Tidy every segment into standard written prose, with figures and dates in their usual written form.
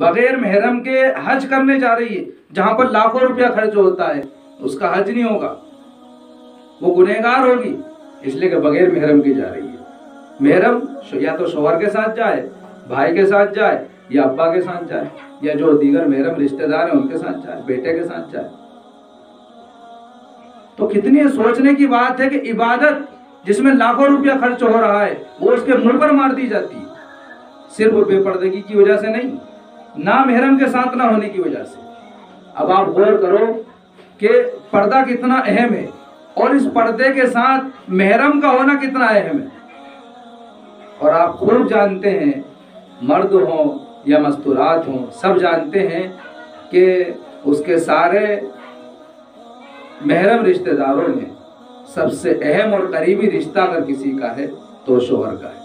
بغیر محرم کے حج کرنے جا رہی ہے، جہاں پر لاکھوں روپیہ خرچ ہوتا ہے، اس کا حج نہیں ہوگا، وہ گنہگار ہوگی، اس لیے کہ بغیر محرم کی جا رہی ہے۔ محرم یا تو شوہر کے ساتھ جائے، بھائی کے ساتھ جائے، یا ابا کے ساتھ جائے، یا جو دیگر محرم رشتہ دار ہیں ان کے ساتھ جائے، بیٹے کے ساتھ جائے۔ تو کتنی سوچنے کی بات ہے کہ عبادت جس میں لاکھوں روپیہ خرچ ہو رہا ہے وہ اس کے منہ پر مار دی جاتی ہے، صرف بے پردگی کی وجہ سے نہیں، نہ محرم کے ساتھ نہ ہونے کی وجہ سے۔ اب آپ غور کرو کہ پردہ کتنا اہم ہے اور اس پردے کے ساتھ محرم کا ہونا کتنا اہم ہے، اور آپ خوب جانتے ہیں، مرد ہوں یا مستورات ہوں، سب جانتے ہیں کہ اس کے سارے محرم رشتہ داروں میں سب سے اہم اور قریبی رشتہ اگر کسی کا ہے تو شوہر کا ہے۔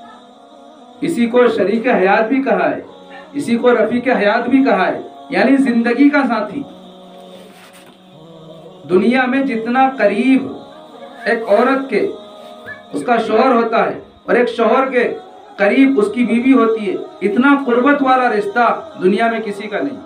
اسی کو شریک حیات بھی کہا ہے، اسی کو رفیق حیات بھی کہا ہے، یعنی زندگی کا ساتھی۔ دنیا میں جتنا قریب ایک عورت کے اس کا شوہر ہوتا ہے اور ایک شوہر کے قریب اس کی بیوی ہوتی ہے، اتنا قربت والا رشتہ دنیا میں کسی کا نہیں۔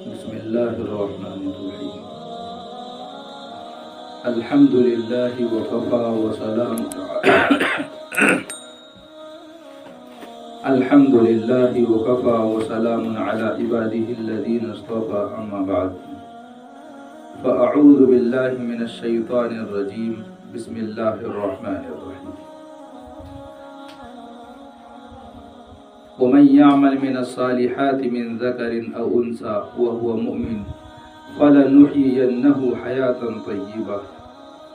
بسم اللہ الرحمن الرحیم۔ الحمد للہ وکفا وسلام الحمد للہ وکفا وسلام علی عباده الذین اصطفى، اما بعد فاعوذ باللہ من الشیطان الرجیم، بسم اللہ الرحمن الرحیم۔ ومن يعمل من الصالحات من ذكر أو أنثى وهو مؤمن فلنحيينه حياة طيبة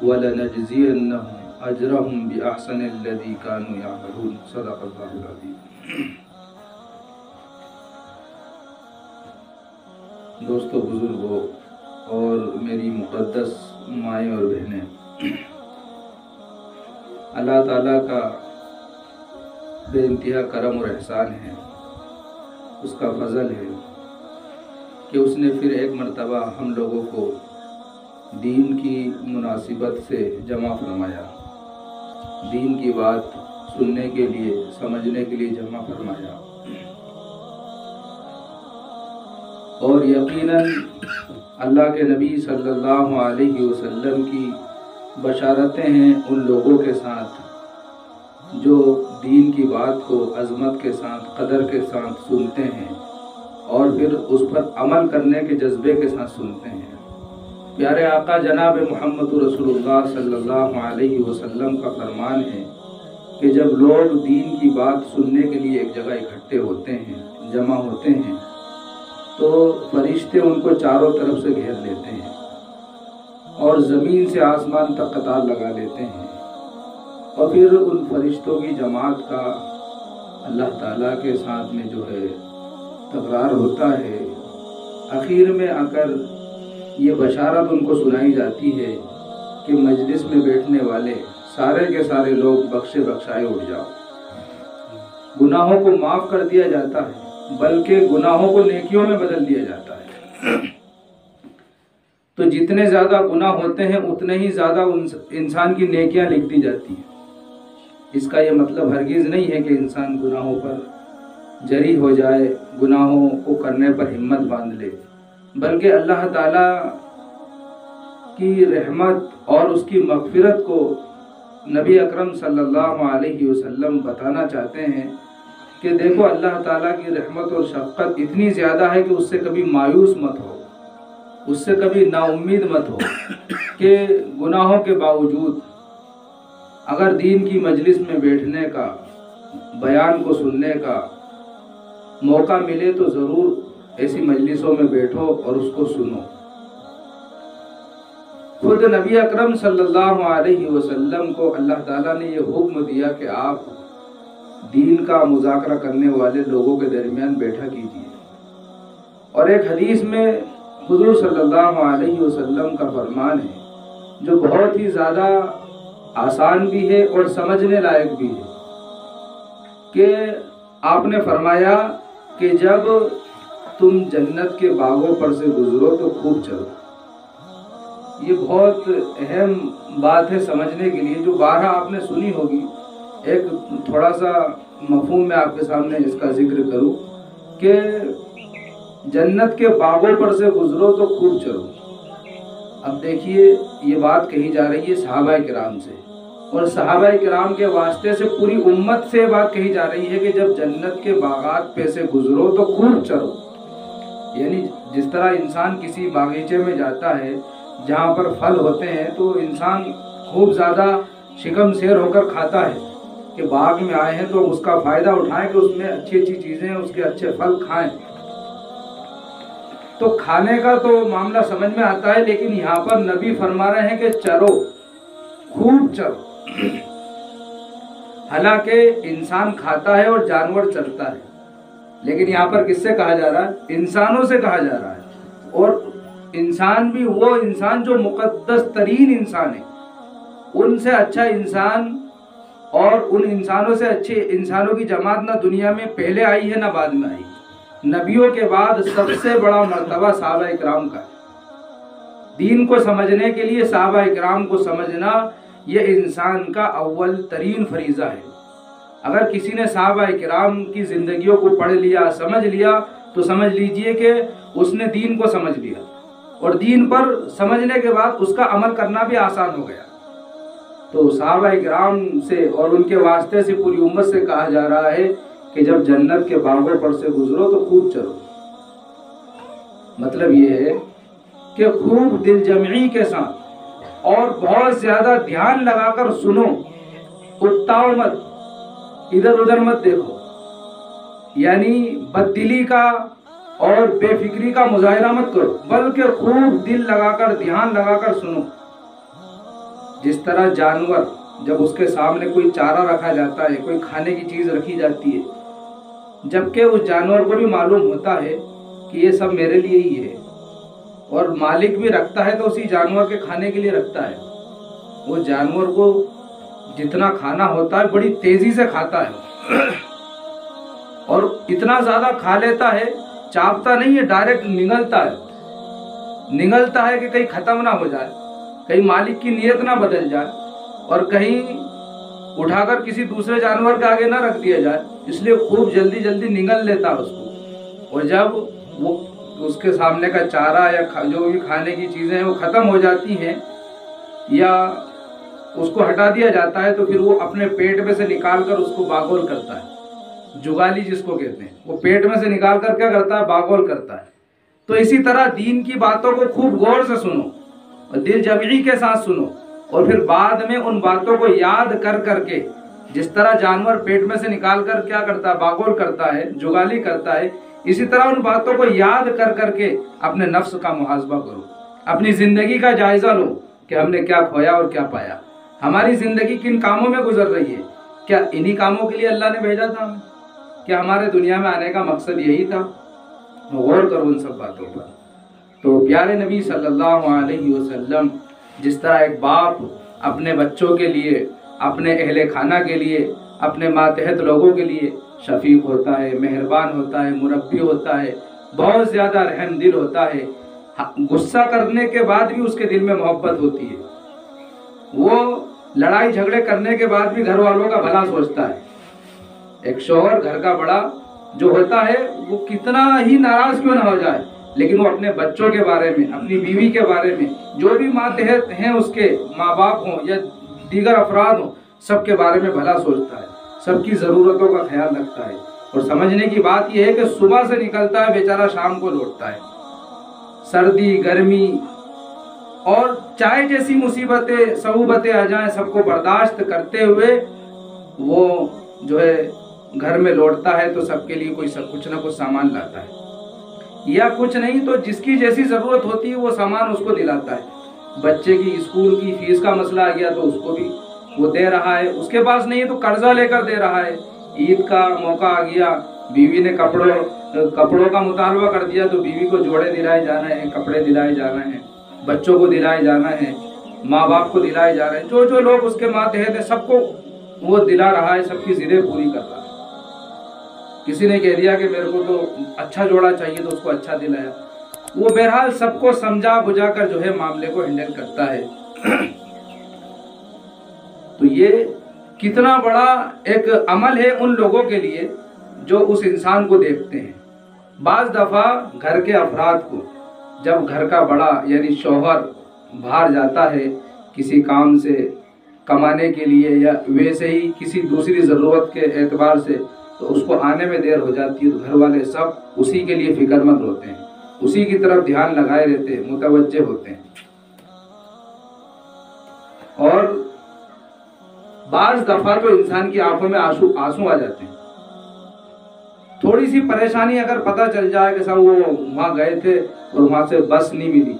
ولنجزينهم أجرهم بأحسن الذي كانوا يعملون، صدق الله العظيم۔ دوستو، بزرگوں اور میری مقدس مائیں اور بہنیں، اللہ تعالیٰ کا بے انتہا کرم اور احسان ہے، اس کا فضل ہے کہ اس نے پھر ایک مرتبہ ہم لوگوں کو دین کی مناسبت سے جمع فرمایا، دین کی بات سننے کے لیے، سمجھنے کے لیے جمع فرمایا، اور یقیناً اللہ کے نبی صلی اللہ علیہ وسلم کی بشارتیں ہیں ان لوگوں کے ساتھ جو دین کی بات کو عظمت کے ساتھ، قدر کے ساتھ سنتے ہیں اور پھر اس پر عمل کرنے کے جذبے کے ساتھ سنتے ہیں۔ پیارے آقا جناب محمد رسول اللہ صلی اللہ علیہ وسلم کا فرمان ہے کہ جب لوگ دین کی بات سننے کے لیے ایک جگہ اکٹھے ہوتے ہیں، جمع ہوتے ہیں، تو فرشتے ان کو چاروں طرف سے گھیر لیتے ہیں اور زمین سے آسمان تک قطار لگا لیتے ہیں، اور پھر ان فرشتوں کی جماعت کا اللہ تعالیٰ کے ساتھ میں جو ہے تکرار ہوتا ہے۔ آخر میں آ کر یہ بشارت ان کو سنائی جاتی ہے کہ مجلس میں بیٹھنے والے سارے کے سارے لوگ بخشے بخشائے اٹھ جاؤ، گناہوں کو معاف کر دیا جاتا ہے، بلکہ گناہوں کو نیکیوں میں بدل دیا جاتا ہے۔ تو جتنے زیادہ گناہ ہوتے ہیں اتنے ہی زیادہ انسان کی نیکیاں لکھ دی جاتی ہیں۔ اس کا یہ مطلب ہرگز نہیں ہے کہ انسان گناہوں پر جری ہو جائے، گناہوں کو کرنے پر ہمت باندھ لے، بلکہ اللہ تعالیٰ کی رحمت اور اس کی مغفرت کو نبی اکرم صلی اللہ علیہ وسلم بتانا چاہتے ہیں کہ دیکھو اللہ تعالیٰ کی رحمت اور شفقت اتنی زیادہ ہے کہ اس سے کبھی مایوس مت ہو، اس سے کبھی نا امید مت ہو، کہ گناہوں کے باوجود اگر دین کی مجلس میں بیٹھنے کا، بیان کو سننے کا موقع ملے تو ضرور ایسی مجلسوں میں بیٹھو اور اس کو سنو۔ خود خود نبی اکرم صلی اللہ علیہ وسلم کو اللہ تعالیٰ نے یہ حکم دیا کہ آپ دین کا مذاکرہ کرنے والے لوگوں کے درمیان بیٹھا کیجیے۔ اور ایک حدیث میں حضور صلی اللہ علیہ وسلم کا فرمان ہے جو بہت ہی زیادہ آسان بھی ہے اور سمجھنے لائق بھی ہے کہ آپ نے فرمایا کہ جب تم جنت کے باغوں پر سے گزرو تو خوب چلو۔ یہ بہت اہم بات ہے سمجھنے کے لیے، جو بارہا آپ نے سنی ہوگی۔ ایک تھوڑا سا مفہوم میں آپ کے سامنے اس کا ذکر کروں کہ جنت کے باغوں پر سے گزرو تو خوب چلو۔ اب دیکھیے یہ بات کہی جا رہی ہے صحابہ کرام سے، اور صحابہ کرام کے واسطے سے پوری امت سے بات کہی جا رہی ہے کہ جب جنت کے باغات پہ سے گزرو تو خوب چلو۔ یعنی جس طرح انسان کسی باغیچے میں جاتا ہے جہاں پر پھل ہوتے ہیں تو انسان خوب زیادہ شکم سیر ہو کر کھاتا ہے کہ باغ میں آئے ہیں تو اس کا فائدہ اٹھائیں کہ اس میں اچھی اچھی چیزیں اس کے اچھے پھل کھائیں۔ تو کھانے کا تو معاملہ سمجھ میں آتا ہے، لیکن یہاں پر نبی فرما رہے ہیں کہ چلو، خوب چلو۔ حالانکہ انسان کھاتا ہے اور جانور چلتا ہے، لیکن یہاں پر کس سے کہا جا رہا ہے؟ انسانوں سے کہا جا رہا ہے۔ اور انسان بھی وہ انسان جو مقدس ترین انسان ہے، ان سے اچھا انسان اور ان انسانوں سے اچھے انسانوں کی جماعت نہ دنیا میں پہلے آئی ہے نہ بعد میں آئی۔ نبیوں کے بعد سب سے بڑا مرتبہ صحابہ اکرام کا ہے۔ دین کو سمجھنے کے لیے صحابہ اکرام کو سمجھنا یہ انسان کا اول ترین فریضہ ہے۔ اگر کسی نے صحابہ اکرام کی زندگیوں کو پڑھ لیا، سمجھ لیا، تو سمجھ لیجئے کہ اس نے دین کو سمجھ لیا، اور دین پر سمجھنے کے بعد اس کا عمل کرنا بھی آسان ہو گیا۔ تو صحابہ اکرام سے اور ان کے واسطے سے پوری امت سے کہا جا رہا ہے کہ جب جنت کے باغوں پر سے گزرو تو خوب چلو۔ مطلب یہ ہے کہ خوب دل جمعی کے ساتھ اور بہت زیادہ دھیان لگا کر سنو، اتاؤ مت، ادھر ادھر مت دیکھو، یعنی بددلی کا اور بے فکری کا مظاہرہ مت کرو، بلکہ خوب دل لگا کر دھیان لگا کر سنو۔ جس طرح جانور جب اس کے سامنے کوئی چارہ رکھا جاتا ہے، کوئی کھانے کی چیز رکھی جاتی ہے، جبکہ اس جانور کو بھی معلوم ہوتا ہے کہ یہ سب میرے لیے ہی ہے، اور مالک بھی رکھتا ہے تو اسی جانور کے کھانے کے لیے رکھتا ہے، وہ جانور کو جتنا کھانا ہوتا ہے بڑی تیزی سے کھاتا ہے، اور اتنا زیادہ کھا لیتا ہے، چاپتا نہیں ہے، ڈائریکٹ نگلتا ہے کہ کہیں ختم نہ ہو جائے، کہیں مالک کی نیت نہ بدل جائے، اور کہیں اٹھا کر کسی دوسرے جانور کے آگے نہ رکھ دیا جائے، اس لیے خوب جلدی جلدی نگل لیتا ہے اس کو۔ اور جب وہ اس کے سامنے کا چارہ یا جو بھی کھانے کی چیزیں ہیں وہ ختم ہو جاتی ہیں یا اس کو ہٹا دیا جاتا ہے، تو پھر وہ اپنے پیٹ میں سے نکال کر اس کو باغول کرتا ہے، جگالی جس کو کہتے ہیں، وہ پیٹ میں سے نکال کر کیا کرتا ہے؟ باغول کرتا ہے۔ تو اسی طرح دین کی باتوں کو خوب غور سے سنو اور دل جمعی کے ساتھ سنو، اور پھر بعد میں ان باتوں کو یاد کر کر کے، جس طرح جانور پیٹ میں سے نکال کر کیا کرتا ہے؟ باغول کرتا ہے، جگالی کرتا ہے، اسی طرح ان باتوں کو یاد کر کر کے اپنے نفس کا محاسبہ کرو، اپنی زندگی کا جائزہ لو کہ ہم نے کیا کھویا اور کیا پایا، ہماری زندگی کن کاموں میں گزر رہی ہے، کیا انہی کاموں کے لیے اللہ نے بھیجا تھا ہمیں؟ کیا ہمارے دنیا میں آنے کا مقصد یہی تھا؟ غور کرو ان سب باتوں پر۔ تو پیارے نبی صلی اللہ علیہ وسلم جس طرح ایک باپ اپنے بچوں کے لیے، اپنے اہل خانہ کے لیے، اپنے ماتحت لوگوں کے لیے شفیق ہوتا ہے، مہربان ہوتا ہے، مربی ہوتا ہے، بہت زیادہ رحم دل ہوتا ہے، غصہ کرنے کے بعد بھی اس کے دل میں محبت ہوتی ہے، وہ لڑائی جھگڑے کرنے کے بعد بھی گھر والوں کا بھلا سوچتا ہے۔ ایک شوہر گھر کا بڑا جو ہوتا ہے وہ کتنا ہی ناراض کیوں نہ ہو جائے، لیکن وہ اپنے بچوں کے بارے میں، اپنی بیوی کے بارے میں، جو بھی ماتحت ہیں اس کے ماں باپ ہوں یا دیگر افراد ہوں، سب کے بارے میں بھلا سوچتا ہے، سب کی ضرورتوں کا خیال رکھتا ہے۔ اور سمجھنے کی بات یہ ہے کہ صبح سے نکلتا ہے بیچارہ شام کو لوٹتا ہے، سردی گرمی اور چاہے جیسی مصیبتیں صعوبتیں آ جائیں سب کو برداشت کرتے ہوئے وہ جو ہے گھر میں لوٹتا ہے، تو سب کے لیے کچھ نہ کچھ سامان لاتا ہے، یا کچھ نہیں تو جس کی جیسی ضرورت ہوتی ہے وہ سامان اس کو دلاتا ہے۔ بچے کی اسکول کی فیس کا مسئلہ آ گیا تو اس کو بھی وہ دے رہا ہے، اس کے پاس نہیں ہے تو قرضہ لے کر دے رہا ہے، عید کا موقع آ گیا، بیوی نے کپڑوں کا مطالبہ کر دیا تو بیوی کو جوڑے دلائے جانا ہے، کپڑے دلائے جانا ہے، بچوں کو دلائے جانا ہے، ماں باپ کو دلائے جا رہے ہیں، جو لوگ اس کے ماتحت ہیں سب کو وہ دلا رہا ہے، سب کی ضدیں پوری کر رہا ہے۔ کسی نے کہہ دیا کہ میرے کو تو اچھا جوڑا چاہیے تو اس کو اچھا دلایا، وہ بہرحال سب کو سمجھا بجھا کر جو ہے معاملے کو ہینڈل کرتا ہے۔ تو یہ کتنا بڑا ایک عمل ہے ان لوگوں کے لیے جو اس انسان کو دیکھتے ہیں۔ بعض دفعہ گھر کے افراد کو جب گھر کا بڑا یعنی شوہر باہر جاتا ہے کسی کام سے کمانے کے لیے یا ویسے ہی کسی دوسری ضرورت کے اعتبار سے، تو اس کو آنے میں دیر ہو جاتی ہے تو گھر والے سب اسی کے لیے فکر مند ہوتے ہیں، اسی کی طرف دھیان لگائے رہتے ہیں، متوجہ ہوتے ہیں۔ اور بعض دفعہ تو انسان کی آنکھوں میں آنسو آ جاتے ہیں، تھوڑی سی پریشانی اگر پتہ چل جائے کہ صاحب وہ وہاں گئے تھے اور وہاں سے بس نہیں ملی،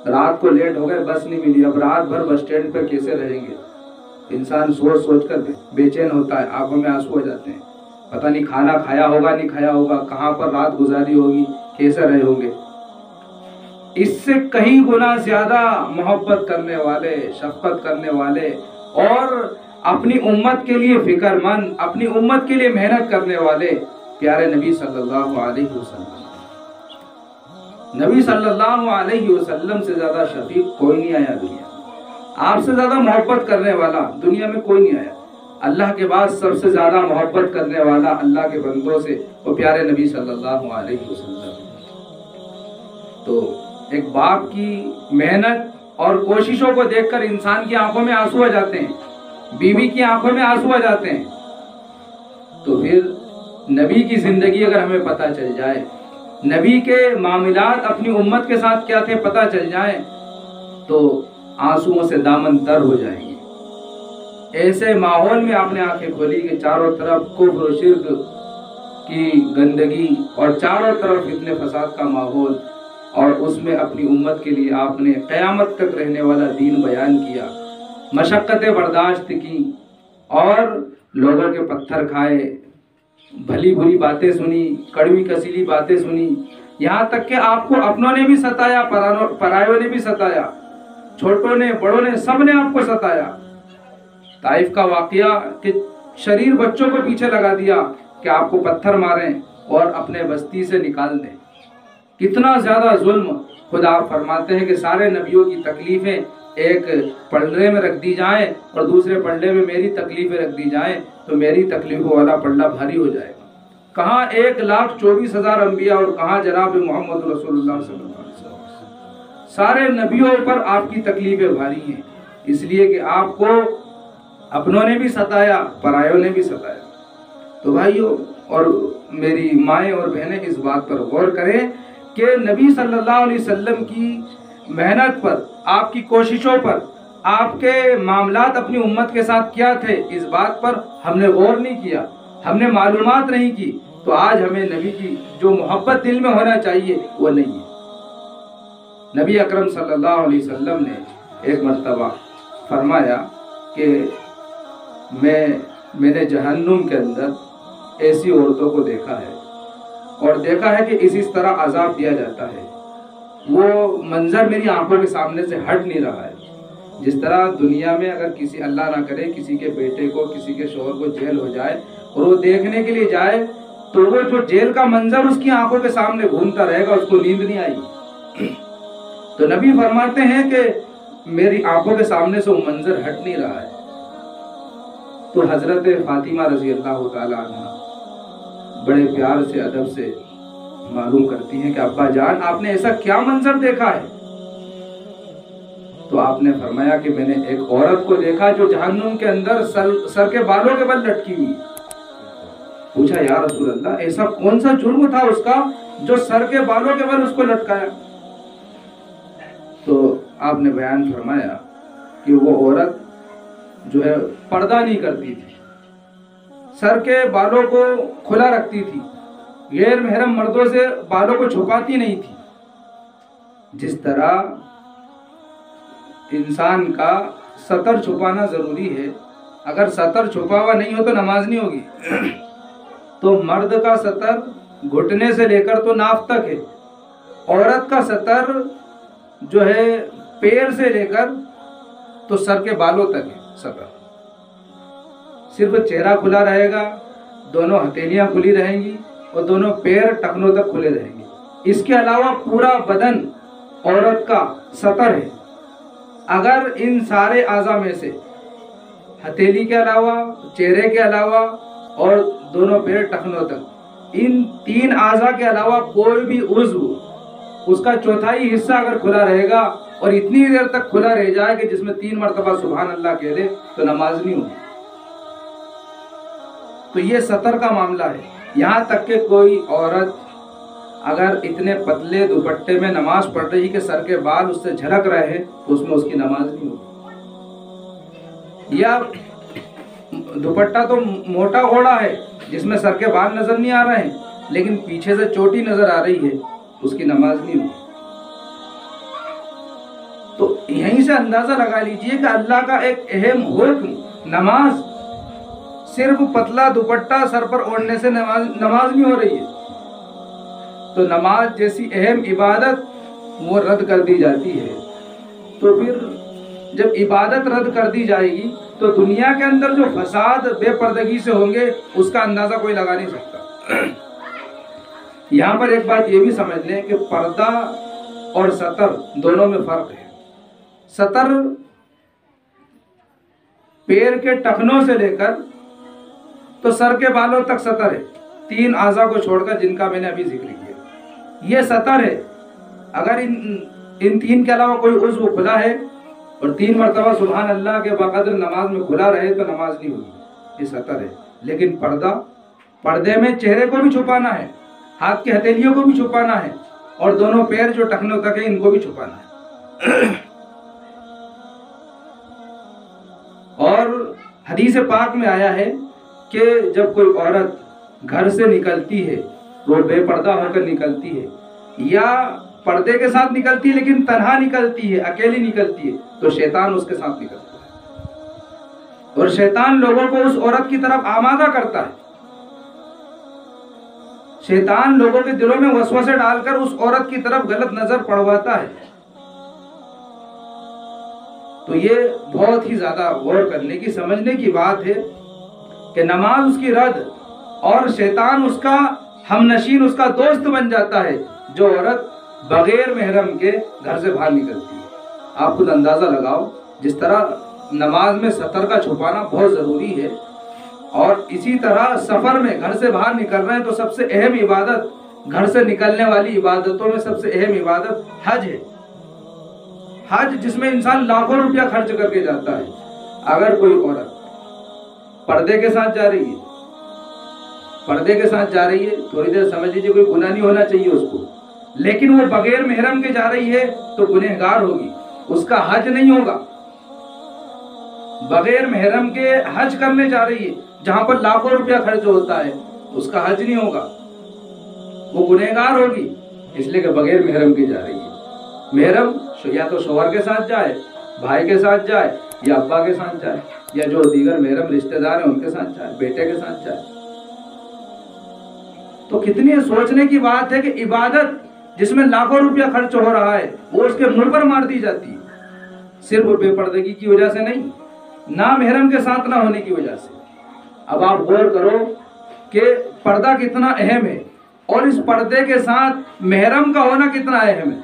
رات کو لیٹ ہو گئے، بس نہیں ملی، اب رات بھر بس اسٹینڈ پہ کیسے رہیں گے، انسان سوچ سوچ کر بے چین ہوتا ہے، آنکھوں میں آنسو آ جاتے ہیں، پتہ نہیں کھانا کھایا ہوگا نہیں کھایا ہوگا، کہاں پر رات گزاری ہوگی، کیسے رہے ہوں گے۔ اس سے کئی گنا زیادہ محبت کرنے والے، شفقت کرنے والے اور اپنی امت کے لیے فکر مند، اپنی امت کے لیے محنت کرنے والے پیارے نبی صلی اللہ علیہ وسلم۔ نبی صلی اللہ علیہ وسلم سے زیادہ شفیق کوئی نہیں آیا دنیا میں، آپ سے زیادہ محبت کرنے والا دنیا میں کوئی نہیں آیا۔ اللہ کے بعد سب سے زیادہ محبت کرنے والا اللہ کے بندوں سے وہ پیارے نبی صلی اللہ علیہ وسلم۔ تو ایک باپ کی محنت اور کوششوں کو دیکھ کر انسان کی آنکھوں میں آنسو آ جاتے ہیں، بیوی کی آنکھوں میں آنسو آ جاتے ہیں، تو پھر نبی کی زندگی اگر ہمیں پتہ چل جائے، نبی کے معاملات اپنی امت کے ساتھ کیا تھے پتہ چل جائیں، تو آنسوؤں سے دامن تر ہو جائیں گے۔ ایسے ماحول میں آپ نے آنکھیں کھولی کہ چاروں طرف کفر و شرک کی گندگی اور چاروں طرف فتنے فساد کا ماحول، اور اس میں اپنی امت کے لیے آپ نے قیامت تک رہنے والا دین بیان کیا، مشقتیں برداشت کی اور لوگوں کے پتھر کھائے، بھلی بری باتیں سنی، کڑوی کسیلی باتیں سنی، یہاں تک کہ آپ کو اپنوں نے بھی ستایا، پرایوں نے بھی ستایا، چھوٹوں نے بڑوں نے سب نے آپ کو ستایا۔ طائف کا واقعہ کہ شریر بچوں کو پیچھے لگا دیا کہ آپ کو پتھر ماریں اور اپنے بستی سے نکال دیں، کتنا زیادہ ظلم۔ خدا آپ فرماتے ہیں کہ سارے نبیوں کی تکلیفیں ایک پلڑے میں رکھ دی جائیں اور دوسرے پلڑے میں میری تکلیفیں رکھ دی جائیں تو میری تکلیفوں والا پلڑا بھاری ہو جائے گا۔ کہاں 1,24,000 انبیاء اور کہاں جناب محمد رسول اللہ صلی اللہ علیہ وسلم، سارے نبیوں پر آپ کی تکلیفیں بھاری ہیں، اس لیے کہ آپ کو اپنوں نے بھی ستایا، پرایوں نے بھی ستایا۔ تو بھائیوں اور میری مائیں اور بہنیں اس بات پر غور کریں کہ نبی صلی اللہ علیہ وسلم کی محنت پر، آپ کی کوششوں پر، آپ کے معاملات اپنی امت کے ساتھ کیا تھے، اس بات پر ہم نے غور نہیں کیا، ہم نے معلومات نہیں کی، تو آج ہمیں نبی کی جو محبت دل میں ہونا چاہیے وہ نہیں ہے۔ نبی اکرم صلی اللہ علیہ وسلم نے ایک مرتبہ فرمایا کہ میں نے جہنم کے اندر ایسی عورتوں کو دیکھا ہے اور دیکھا ہے کہ اس طرح عذاب دیا جاتا ہے، وہ منظر میری آنکھوں کے سامنے سے ہٹ نہیں رہا ہے۔ جس طرح دنیا میں اگر کسی اللہ نہ کرے کسی کے بیٹے کو، کسی کے شوہر کو جیل ہو جائے اور وہ دیکھنے کے لیے جائے تو وہ جو جیل کا منظر اس کی آنکھوں کے سامنے گھومتا رہے گا، اس کو نیند نہیں آئی۔ تو نبی فرماتے ہیں کہ میری آنکھوں کے سامنے سے وہ منظر ہٹ نہیں رہا ہے۔ تو حضرت فاطمہ رضی اللہ تعالیٰ عنہ بڑے پیار سے ادب سے معلوم کرتی ہیں کہ ابا جان آپ نے ایسا کیا منظر دیکھا ہے؟ تو آپ نے فرمایا کہ میں نے ایک عورت کو دیکھا جو جہنم کے اندر سر کے بالوں کے بل لٹکی ہوئی۔ پوچھا یا رسول اللہ ایسا کون سا جرم تھا اس کا جو سر کے بالوں کے بل اس کو لٹکایا؟ تو آپ نے بیان فرمایا کہ وہ عورت جو ہے پردہ نہیں کرتی تھی، سر کے بالوں کو کھلا رکھتی تھی، غیر محرم مردوں سے بالوں کو چھپاتی نہیں تھی۔ جس طرح انسان کا سطر چھپانا ضروری ہے. اگر سطر چھپا ہوا نہیں ہو تو نماز نہیں ہوگی. تو مرد کا سطر گھٹنے سے لے کر تو ناف تک ہے. عورت کا سطر جو ہے پیر سے لے کر تو سر کے بالوں تک ہے. سطر صرف چہرہ کھلا رہے گا، دونوں ہتھیلیاں کھلی رہیں گی اور دونوں پیر ٹخنوں تک کھلے رہیں گے. اس کے علاوہ پورا بدن عورت کا سطر ہے. اگر ان سارے اعضاء میں سے ہتھیلی کے علاوہ، چہرے کے علاوہ اور دونوں پیر ٹخنوں تک، ان 3 اعضاء کے علاوہ کوئی بھی عضو اس کا چوتھائی حصہ اگر کھلا رہے گا اور اتنی دیر تک کھلا رہ جائے کہ جس میں 3 مرتبہ سبحان اللہ کہہ دے تو نماز نہیں ہوگی. تو یہ سطر کا معاملہ ہے. یہاں تک کہ کوئی عورت اگر اتنے پتلے دوپٹے میں نماز پڑھ رہی کہ سر کے بال اس سے جھلک رہے ہیں تو اس میں اس کی نماز نہیں ہوگی. یا دوپٹہ تو موٹا اوڑا ہے جس میں سر کے بال نظر نہیں آ رہے ہیں لیکن پیچھے سے چوٹی نظر آ رہی ہے، اس کی نماز نہیں ہوگی. تو یہیں سے اندازہ لگا لیجئے کہ اللہ کا ایک اہم حکم نماز، صرف پتلا دوپٹہ سر پر اوڑھنے سے نماز نہیں ہو رہی ہے. تو نماز جیسی اہم عبادت وہ رد کر دی جاتی ہے. تو پھر جب عبادت رد کر دی جائے گی تو دنیا کے اندر جو فساد بے پردگی سے ہوں گے اس کا اندازہ کوئی لگا نہیں سکتا. یہاں پر ایک بات یہ بھی سمجھ لیں کہ پردہ اور سطر دونوں میں فرق ہے. سطر پیر کے ٹخنوں سے لے کر تو سر کے بالوں تک سطر ہے، 3 اعضاء کو چھوڑ کر جن کا میں نے ابھی ذکر کیا. یہ سطر ہے. اگر ان 3 کے علاوہ کوئی عضو کھلا ہے اور 3 مرتبہ سبحان اللہ کے بقدر نماز میں کھلا رہے تو نماز نہیں ہوگی. یہ سطر ہے. لیکن پردے میں چہرے کو بھی چھپانا ہے، ہاتھ کی ہتھیلیوں کو بھی چھپانا ہے اور دونوں پیر جو ٹخنوں تک ہیں ان کو بھی چھپانا ہے. اور حدیث پاک میں آیا ہے کہ جب کوئی عورت گھر سے نکلتی ہے، وہ بے پردہ ہو کر نکلتی ہے یا پردے کے ساتھ نکلتی ہے لیکن تنہا نکلتی ہے، اکیلی نکلتی ہے، تو شیطان اس کے ساتھ نکلتا ہے اور شیطان لوگوں کو اس عورت کی طرف آمادہ کرتا ہے. شیطان لوگوں کے دلوں میں وسوسے ڈال کر اس عورت کی طرف غلط نظر پڑواتا ہے. تو یہ بہت ہی زیادہ غور کرنے کی، سمجھنے کی بات ہے کہ نماز اس کی رد اور شیطان اس کا ہم نشین، اس کا دوست بن جاتا ہے جو عورت بغیر محرم کے گھر سے باہر نکلتی ہے. آپ خود اندازہ لگاؤ جس طرح نماز میں سطر کا چھپانا بہت ضروری ہے اور اسی طرح سفر میں گھر سے باہر نکل رہے ہیں تو سب سے اہم عبادت، گھر سے نکلنے والی عبادتوں میں سب سے اہم عبادت حج ہے. حج جس میں انسان لاکھوں روپیہ خرچ کر کے جاتا ہے. اگر کوئی عورت پردے کے ساتھ جا رہی ہے تھوڑی دیر سمجھ لیجیے کوئی گناہ نہیں ہونا چاہیے اس کو، لیکن وہ بغیر محرم کے جا رہی ہے تو گنہگار ہوگی، اس کا حج نہیں ہوگا. بغیر محرم کے حج کرنے جا رہی ہے جہاں پر لاکھوں روپیہ خرچ ہوتا ہے، اس کا حج نہیں ہوگا، وہ گنہگار ہوگی اس لیے کہ بغیر محرم کے جا رہی ہے. محرم یا تو شوہر کے ساتھ جائے، بھائی کے ساتھ جائے یا ابا کے ساتھ جائے یا جو دیگر محرم رشتہ دار ہیں ان کے ساتھ جائے، بیٹے کے ساتھ جائے. تو کتنی سوچنے کی بات ہے کہ عبادت جس میں لاکھوں روپیہ خرچ ہو رہا ہے وہ اس کے منہ پر مار دی جاتی ہے، صرف بے پردگی کی وجہ سے نہیں، نہ محرم کے ساتھ نہ ہونے کی وجہ سے. اب آپ غور کرو کہ پردہ کتنا اہم ہے اور اس پردے کے ساتھ محرم کا ہونا کتنا اہم ہے.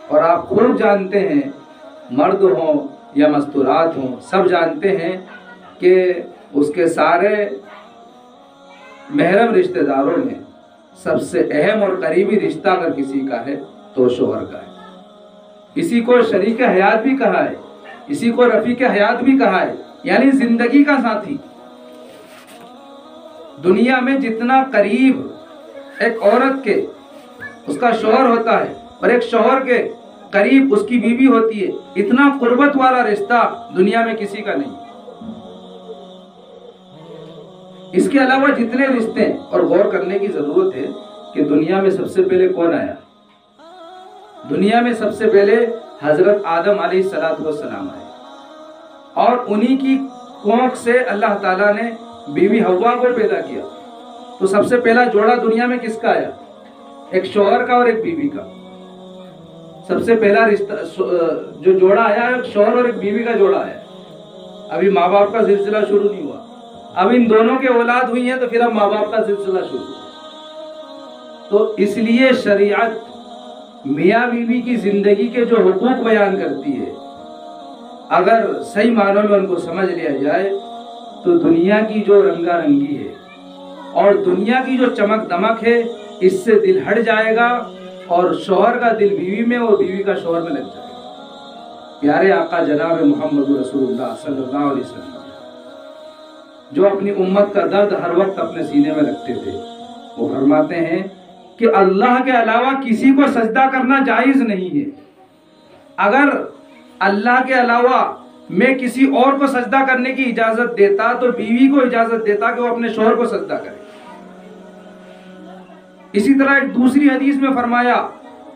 اور آپ خود جانتے ہیں، مرد ہوں یا مستورات ہوں، سب جانتے ہیں کہ اس کے سارے محرم رشتہ داروں میں سب سے اہم اور قریبی رشتہ اگر کسی کا ہے تو شوہر کا ہے. اسی کو شریک حیات بھی کہا ہے، اسی کو رفیق حیات بھی کہا ہے، یعنی زندگی کا ساتھی. دنیا میں جتنا قریب ایک عورت کے اس کا شوہر ہوتا ہے اور ایک شوہر کے قریب اس کی بیوی ہوتی ہے، اتنا قربت والا رشتہ دنیا میں کسی کا نہیں. اس کے علاوہ جتنے رشتے، اور غور کرنے کی ضرورت ہے کہ دنیا میں سب سے پہلے کون آیا؟ دنیا میں سب سے پہلے حضرت آدم علیہ السلام آئے، اور انہی کی کونک سے اللہ تعالیٰ نے بیوی حوا کو پیدا کیا۔ تو سب سے پہلا جوڑا دنیا میں کس کا آیا؟ ایک شوہر کا اور ایک بیوی کا۔ سب سے پہلا رشتہ جو جوڑا آیا ہے، ایک شوہر اور ایک بیوی کا جوڑا آیا۔ ابھی ماں باپ کا سلسلہ شروع نہیں ہوا، اب ان دونوں کے اولاد ہوئی ہیں تو پھر اب ماں باپ کا سلسلہ شروع ہوا۔ تو اس لیے شریعت میاں بیوی کی زندگی کے جو حقوق بیان کرتی ہے، اگر صحیح معنوں میں ان کو سمجھ لیا جائے تو دنیا کی جو رنگا رنگی ہے اور دنیا کی جو چمک دمک ہے، اس سے دل ہٹ جائے گا، اور شوہر کا دل بیوی میں اور بیوی کا شوہر میں لگ جائے گا۔ پیارے آقا جناب محمد رسول اللہ صلی اللہ علیہ وسلم جو اپنی امت کا درد ہر وقت اپنے سینے میں رکھتے تھے، وہ فرماتے ہیں کہ اللہ کے علاوہ کسی کو سجدہ کرنا جائز نہیں ہے۔ اگر اللہ کے علاوہ میں کسی اور کو سجدہ کرنے کی اجازت دیتا تو بیوی کو اجازت دیتا کہ وہ اپنے شوہر کو سجدہ کرے۔ اسی طرح ایک دوسری حدیث میں فرمایا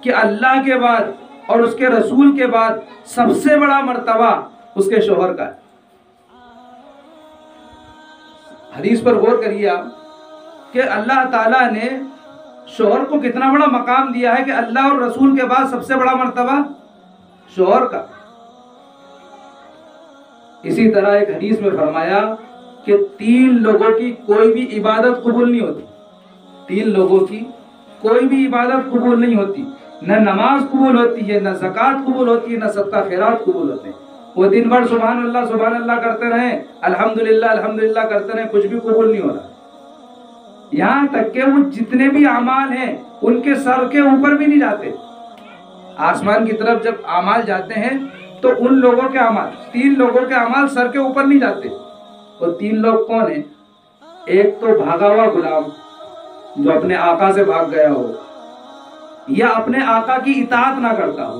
کہ اللہ کے بعد اور اس کے رسول کے بعد سب سے بڑا مرتبہ اس کے شوہر کا ہے۔ حدیث پر غور کریے آپ کہ اللہ تعالیٰ نے شوہر کو کتنا بڑا مقام دیا ہے کہ اللہ اور رسول کے بعد سب سے بڑا مرتبہ شوہر کا۔ اسی طرح ایک حدیث میں فرمایا کہ 3 لوگوں کی کوئی بھی عبادت قبول نہیں ہوتی، 3 لوگوں کی کوئی بھی عبادت قبول نہیں ہوتی، نہ نماز قبول ہوتی ہے، نہ زکوٰۃ قبول ہوتی ہے، نہ صدقہ خیرات قبول ہوتے ہیں۔ وہ دن بھر سبحان اللہ کرتے رہیں، الحمدللہ کرتے رہیں، کچھ بھی قبول نہیں ہو رہا۔ یہاں تک کہ وہ جتنے بھی اعمال ہیں ان کے سر کے اوپر بھی نہیں جاتے۔ آسمان کی طرف جب اعمال جاتے ہیں تو ان لوگوں کے اعمال، 3 لوگوں کے اعمال سر کے اوپر نہیں جاتے۔ وہ 3 لوگ کون ہیں؟ ایک تو بھاگا ہوا غلام جو اپنے آقا سے بھاگ گیا ہو یا اپنے آقا کی اطاعت نہ کرتا ہو۔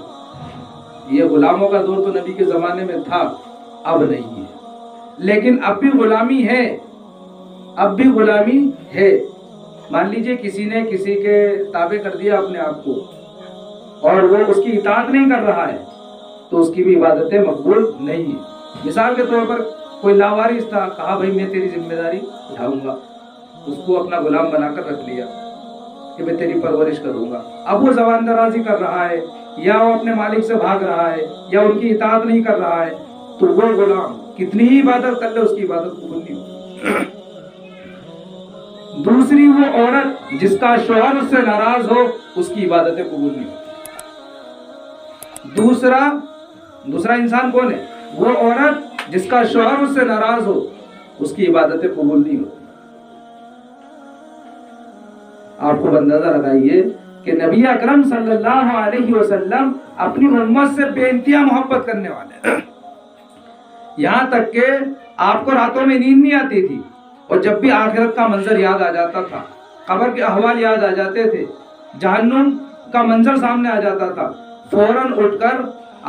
یہ غلاموں کا دور تو نبی کے زمانے میں تھا، اب نہیں ہے، لیکن اب بھی غلامی ہے، اب بھی غلامی ہے۔ مان لیجئے کسی نے کسی کے تابع کر دیا اپنے آپ کو اور وہ اس کی اطاعت نہیں کر رہا ہے تو اس کی بھی عبادتیں مقبول نہیں ہیں۔ مثال کے طور پر کوئی لاوارث تھا، کہا بھائی میں تیری ذمہ داری اٹھاؤں گا، اس کو اپنا غلام بنا کر رکھ لیا کہ میں تیری پرورش کروں گا۔ اب وہ زبان درازی کر رہا ہے یا وہ اپنے مالک سے بھاگ رہا ہے یا ان کی اطاعت نہیں کر رہا ہے تو وہ غلام کتنی ہی عبادت کر لے اس کی عبادت قبول نہیں ہوتی۔ دوسری وہ عورت جس کا شوہر اس سے ناراض ہو اس کی عبادتیں قبول نہیں ہوتی۔ دوسرا انسان کون ہے؟ وہ عورت جس کا شوہر اس سے ناراض ہو اس کی عبادتیں قبول نہیں ہوتی۔ آپ کو اندازہ لگائیے کہ نبی اکرم صلی اللہ علیہ وسلم اپنی امت سے بے انتہا محبت کرنے والے ہیں، یہاں تک کہ آپ کو راتوں میں نیند نہیں آتی تھی، اور جب بھی آخرت کا منظر یاد آ جاتا تھا، قبر کے احوال یاد آ جاتے تھے، جہنم کا منظر سامنے آ جاتا تھا، فوراً اٹھ کر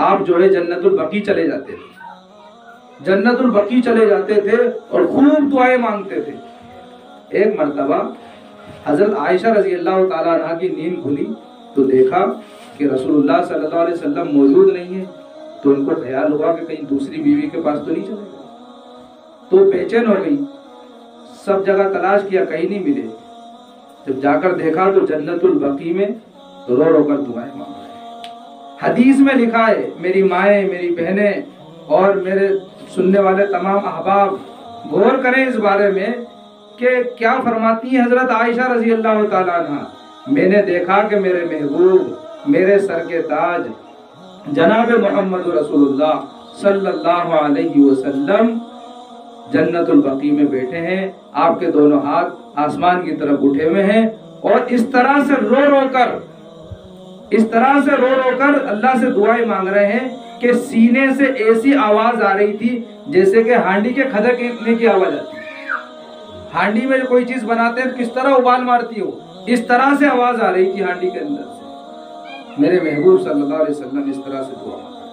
آپ جو ہے جنت البقیع چلے جاتے تھے، جنت البقیع چلے جاتے تھے اور خوب دعائیں مانگتے تھے۔ ایک مرتبہ حضرت عائشہ رضی اللہ تعالیٰ عنہ کی نیند کھلی تو دیکھا کہ رسول اللہ صلی اللہ علیہ وسلم موجود نہیں ہے، تو ان کو خیال ہوا کہ کہیں دوسری بیوی کے پاس تو نہیں چلے گئے، تو بے چین ہو گئی، سب جگہ تلاش کیا، کہیں نہیں ملے۔ جب جا کر دیکھا تو جنت البقیع میں رو رو کر دعائیں مانگ رہے ہیں۔ حدیث میں لکھا ہے، میری مائیں، میری بہنیں اور میرے سننے والے تمام احباب غور کریں اس بارے میں کہ کیا فرماتی ہیں حضرت عائشہ رضی اللہ تعالیٰ عنہ، میں نے دیکھا کہ میرے محبوب، میرے سر کے تاج جناب محمد رسول اللہ صلی اللہ علیہ وسلم جنت البقیع میں بیٹھے ہیں، آپ کے دونوں ہاتھ آسمان کی طرف اٹھے ہوئے ہیں، اور اس طرح سے رو رو کر اللہ سے دعائیں مانگ رہے ہیں کہ سینے سے ایسی آواز آ رہی تھی جیسے کہ ہانڈی کے کھدکنے کی آواز آتی ہے۔ ہانڈی میں کوئی چیز بناتے ہیں کس طرح ابال مارتی ہو، اس طرح سے آواز آ رہی تھی ہانڈی کے اندر سے۔ میرے محبوب صلی اللہ علیہ وسلم اس طرح سے دعا مانگ رہے ہیں۔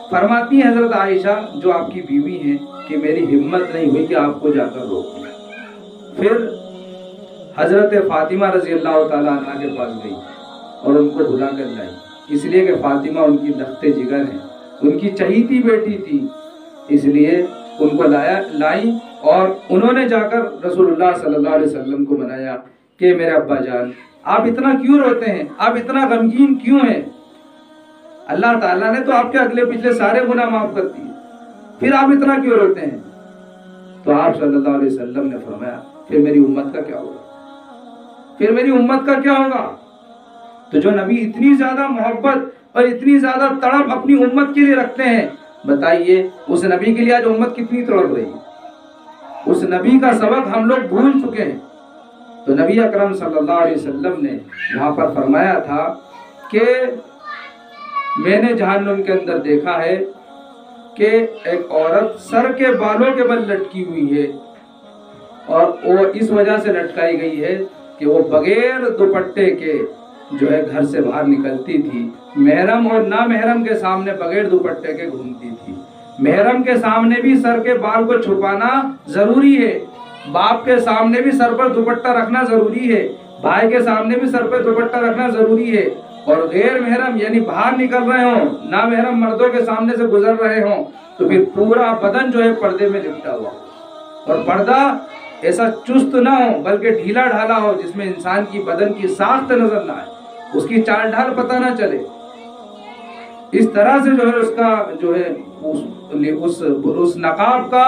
فرماتی ہیں حضرت عائشہ جو آپ کی بیوی ہیں کہ میری ہمت نہیں ہوئی کہ آپ کو جا کر روکوں۔ پھر حضرت فاطمہ رضی اللہ تعالیٰ عنہ کے پاس گئی اور ان کو بلا کر لائی اس لیے کہ فاطمہ ان کی لخت جگر ہیں، ان کی چہیتی بیٹی تھی، اس لیے ان کو لائی اور انہوں نے جا کر رسول اللہ صلی اللہ علیہ وسلم کو بنایا کہ میرے ابا جان آپ اتنا کیوں روتے ہیں، آپ اتنا غمگین کیوں ہیں؟ اللہ تعالیٰ نے تو آپ کے اگلے پچھلے سارے گناہ معاف کر دیے، پھر آپ اتنا کیوں روتے ہیں؟ تو آپ صلی اللہ علیہ وسلم نے فرمایا پھر میری امت کا کیا ہوگا، پھر میری امت کا کیا ہوگا؟ تو جو نبی اتنی زیادہ محبت اور اتنی زیادہ تڑپ اپنی امت کے لیے رکھتے ہیں، بتائیے اس نبی کے لیے آج امت کتنی تڑپ رہی ہے؟ اس نبی کا سبق ہم لوگ بھول چکے ہیں۔ تو نبی اکرم صلی اللہ علیہ وسلم نے وہاں پر فرمایا تھا کہ میں نے جہنم کے اندر دیکھا ہے کہ ایک عورت سر کے بالوں کے بل لٹکی ہوئی ہے، اور وہ اس وجہ سے لٹکائی گئی ہے کہ وہ بغیر دوپٹے کے جو ہے گھر سے باہر نکلتی تھی، محرم اور نامحرم کے سامنے بغیر دوپٹے کے گھومتی تھی۔ محرم کے سامنے بھی سر کے بال کو چھپانا ضروری ہے، باپ کے سامنے بھی سر پر دوپٹہ رکھنا ضروری ہے، بھائی کے سامنے بھی سر پر دوپٹہ رکھنا ضروری ہے، اور غیر محرم یعنی باہر نکل رہے ہوں، نامحرم مردوں کے سامنے سے گزر رہے ہوں تو پھر پورا بدن جو ہے پردے میں لپٹا ہوا، اور پردہ ایسا چست نہ ہو بلکہ ڈھیلا ڈھالا ہو جس میں انسان کی بدن کی ساخت نظر نہ آئے، اس کی چال ڈھال پتہ نہ چلے۔ اس طرح سے جو ہے اس کا جو ہے اس نقاب کا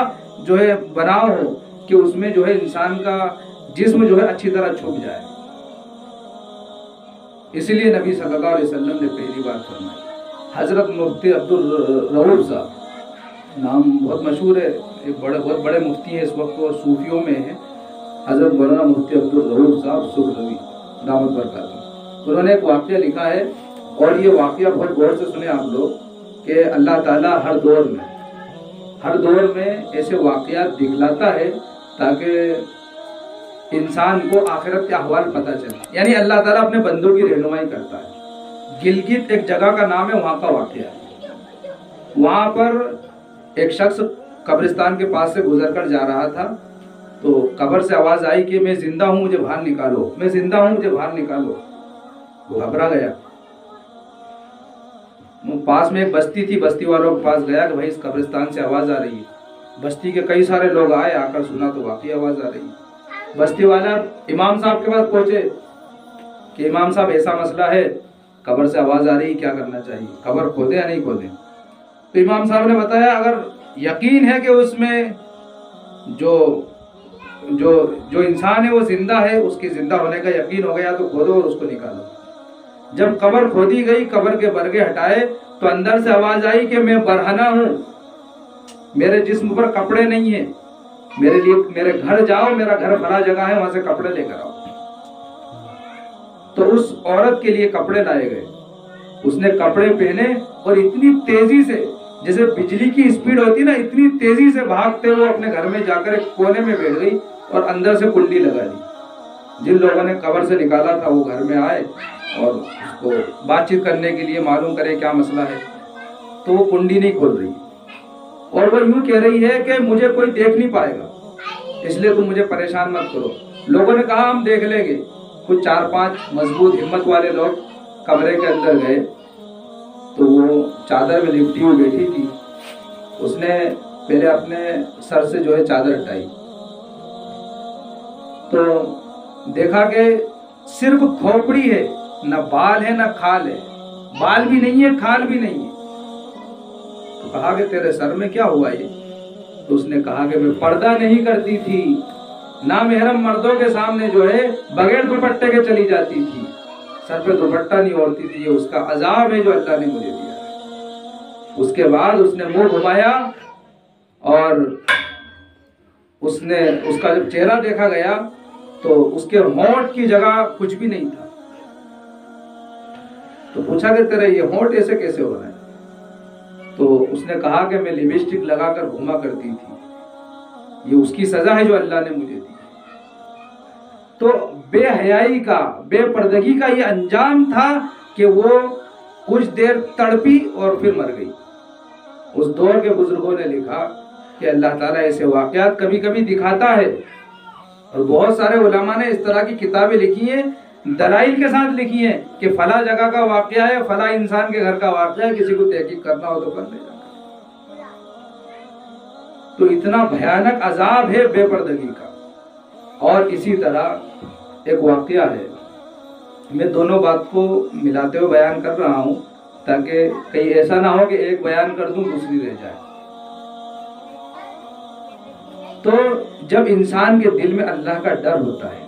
جو ہے بناؤ ہو کہ اس میں جو ہے انسان کا جسم جو ہے اچھی طرح چھپ جائے۔ اسی لیے نبی صلی اللہ علیہ وسلم نے پہلی بات فرمائی۔ حضرت مفتی عبدالرؤوف صاحب، نام بہت مشہور ہے، ایک بہت بڑے مفتی ہیں اس وقت اور صوفیوں میں ہیں، حضرت مولانا مفتی عبدالرؤوف صاحب سبھروی دامت برکاتہ۔ انہوں نے ایک واقعہ لکھا ہے، اور یہ واقعہ بہت غور سے سنیں آپ لوگ، کہ اللہ تعالیٰ ہر دور میں ایسے واقعات دکھلاتا ہے تاکہ انسان کو آخرت کے احوال پتہ چلے، یعنی اللہ تعالیٰ اپنے بندوں کی رہنمائی کرتا ہے۔ گلگت ایک جگہ کا نام ہے، وہاں کا واقعہ ہے۔ وہاں پر ایک شخص قبرستان کے پاس سے گزر کر جا رہا تھا، تو قبر سے آواز آئی کہ میں زندہ ہوں، مجھے باہر نکالو، میں زندہ ہوں، مجھے باہر نکالو۔ وہ گھبرا گیا، پاس میں ایک بستی تھی، بستی والوں کے پاس گیا کہ بھائی اس قبرستان سے آواز آ رہی ہے۔ بستی کے کئی سارے لوگ آئے، آ کر سنا تو واقعی آواز آ رہی ہے۔ بستی والا امام صاحب کے پاس پہنچے کہ امام صاحب ایسا مسئلہ ہے، قبر سے آواز آ رہی ہے، کیا کرنا چاہیے، قبر کھودیں یا نہیں کھودیں؟ تو امام صاحب نے بتایا اگر یقین ہے کہ اس میں جو انسان ہے وہ زندہ ہے، اس کے زندہ ہونے کا یقین ہو گیا تو کھودو اور اس کو نکالو۔ جب قبر کھودی گئی، قبر کے برگے ہٹائے تو اندر سے آواز آئی کہ میں برہنہ ہوں، میرے جسم پر کپڑے نہیں ہیں، میرے گھر جاؤ، میرا گھر بھرا جگہ ہے، وہاں سے کپڑے لے کر آؤ۔ تو اس عورت کے لیے کپڑے لائے گئے، اس نے کپڑے پہنے اور اتنی تیزی سے جیسے بجلی کی اسپیڈ ہوتی نا، اتنی تیزی سے بھاگتے وہ اپنے گھر میں جا کر ایک کونے میں بیٹھ گئی اور اندر سے کنڈی لگا دی۔ جن لوگوں نے قبر سے نکالا تھا وہ گھر میں آئے اور اس کو بات چیت کرنے کے لیے معلوم کرے کیا مسئلہ ہے، تو وہ کنڈی نہیں کھول رہی، اور وہ یوں کہہ رہی ہے کہ مجھے کوئی دیکھ نہیں پائے گا، اس لیے تم مجھے پریشان مت کرو۔ لوگوں نے کہا ہم دیکھ لیں گے۔ کچھ 4-5 مضبوط ہمت والے لوگ کمرے کے اندر گئے تو وہ چادر میں لپٹی ہوئی بیٹھی تھی، اس نے پہلے اپنے سر سے جو ہے چادر ہٹائی تو دیکھا کہ صرف کھوپڑی ہے، نہ بال ہے نہ کھال ہے، بال بھی نہیں ہے کھال بھی نہیں ہے۔ تو کہا کہ تیرے سر میں کیا ہوا یہ؟ تو اس نے کہا کہ میں پردہ نہیں کرتی تھی، نامحرم مردوں کے سامنے جو ہے بغیر دوپٹے کے چلی جاتی تھی، سر پہ دوپٹہ نہیں اوڑھتی تھی، یہ اس کا عذاب ہے جو اللہ نے مجھے دیا۔ اس کے بعد اس نے منہ گھمایا اور اس کا جب چہرہ دیکھا گیا تو اس کے ہونٹ کی جگہ کچھ بھی نہیں تھا۔ تو پوچھا کہ تیرے یہ ہونٹ ایسے کیسے ہو رہے ہیں؟ تو اس نے کہا کہ میں لپسٹک لگا کر گھوما کرتی تھی، یہ اس کی سزا ہے جو اللہ نے مجھے دی۔ تو بے حیائی کا، بے پردگی کا یہ انجام تھا کہ وہ کچھ دیر تڑپی اور پھر مر گئی۔ اس دور کے بزرگوں نے لکھا کہ اللہ تعالیٰ ایسے واقعات کبھی کبھی دکھاتا ہے، اور بہت سارے علماء نے اس طرح کی کتابیں لکھی ہیں دلائل کے ساتھ لکھی ہیں کہ فلاں جگہ کا واقعہ ہے، فلاں انسان کے گھر کا واقعہ ہے، کسی کو تحقیق کرنا ہو تو کر لے جا۔ تو اتنا بھیانک عذاب ہے بے پردگی کا۔ اور اسی طرح ایک واقعہ ہے، میں دونوں بات کو ملاتے ہوئے بیان کر رہا ہوں تاکہ کہیں ایسا نہ ہو کہ ایک بیان کر دوں دوسری رہ جائے۔ تو جب انسان کے دل میں اللہ کا ڈر ہوتا ہے،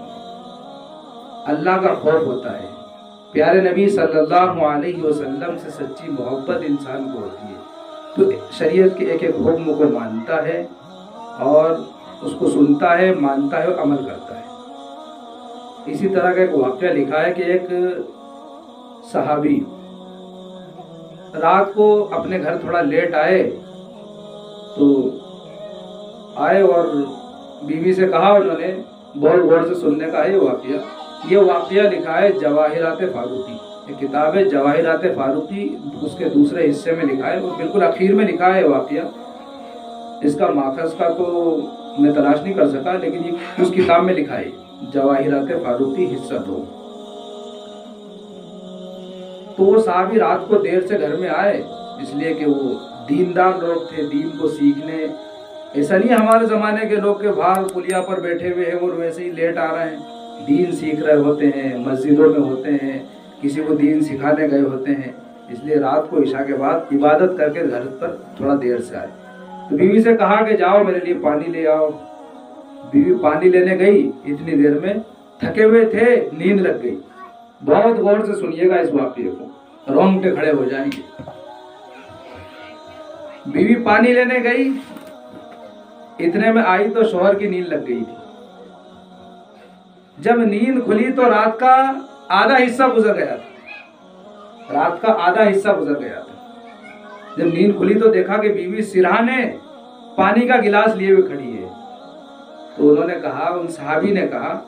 اللہ کا خوف ہوتا ہے، پیارے نبی صلی اللہ علیہ وسلم سے سچی محبت انسان کو ہوتی ہے، تو شریعت کے ایک ایک حکم کو مانتا ہے اور اس کو سنتا ہے، مانتا ہے اور عمل کرتا ہے۔ اسی طرح کا ایک واقعہ لکھا ہے کہ ایک صحابی رات کو اپنے گھر تھوڑا لیٹ آئے اور بیوی سے کہا، انہوں نے بہت غور سے سننے کا یہ واقعہ لکھا ہے جواہرات فاروقی، ایک کتاب ہے جواہرات فاروقی، اس کے دوسرے حصے میں لکھا ہے اور بالکل اخیر میں لکھا ہے واقعہ۔ اس کا ماخذ کا تو میں تلاش نہیں کر سکا، لیکن یہ اس کتاب میں لکھا ہے جواہرات فاروقی حصہ 2۔ تو وہ صحابی رات کو دیر سے گھر میں آئے، اس لیے کہ وہ دیندار لوگ تھے، دین کو سیکھنے۔ ایسا نہیں ہمارے زمانے کے لوگ کے باہر پلیا پر بیٹھے ہوئے ہیں اور ویسے ہی لیٹ آ رہے ہیں، دین سیکھ رہے ہوتے ہیں، مسجدوں میں ہوتے ہیں، کسی کو دین سکھانے گئے ہوتے ہیں، اس لیے رات کو عشاء کے بعد عبادت کر کے گھر پر تھوڑا دیر سے آئے۔ تو بیوی سے کہا کہ جاؤ میرے لیے پانی لے آؤ۔ بیوی پانی لینے گئی، اتنی دیر میں تھکے ہوئے تھے، نیند لگ گئی۔ بہت غور سے سنیے گا اس واقعے کو، رونگٹے کھڑے ہو جائیں گے۔ بیوی پانی لینے گئی، اتنے میں آئی تو شوہر کی نیند لگ گئی تھی۔ جب نیند کھلی تو رات کا آدھا حصہ گزر گیا تھا۔ جب نیند کھلی تو دیکھا کہ بیوی سرہانے پانی کا گلاس لیے ہوئے کھڑی ہے۔ تو انہوں نے کہا، ان صحابی نے کہا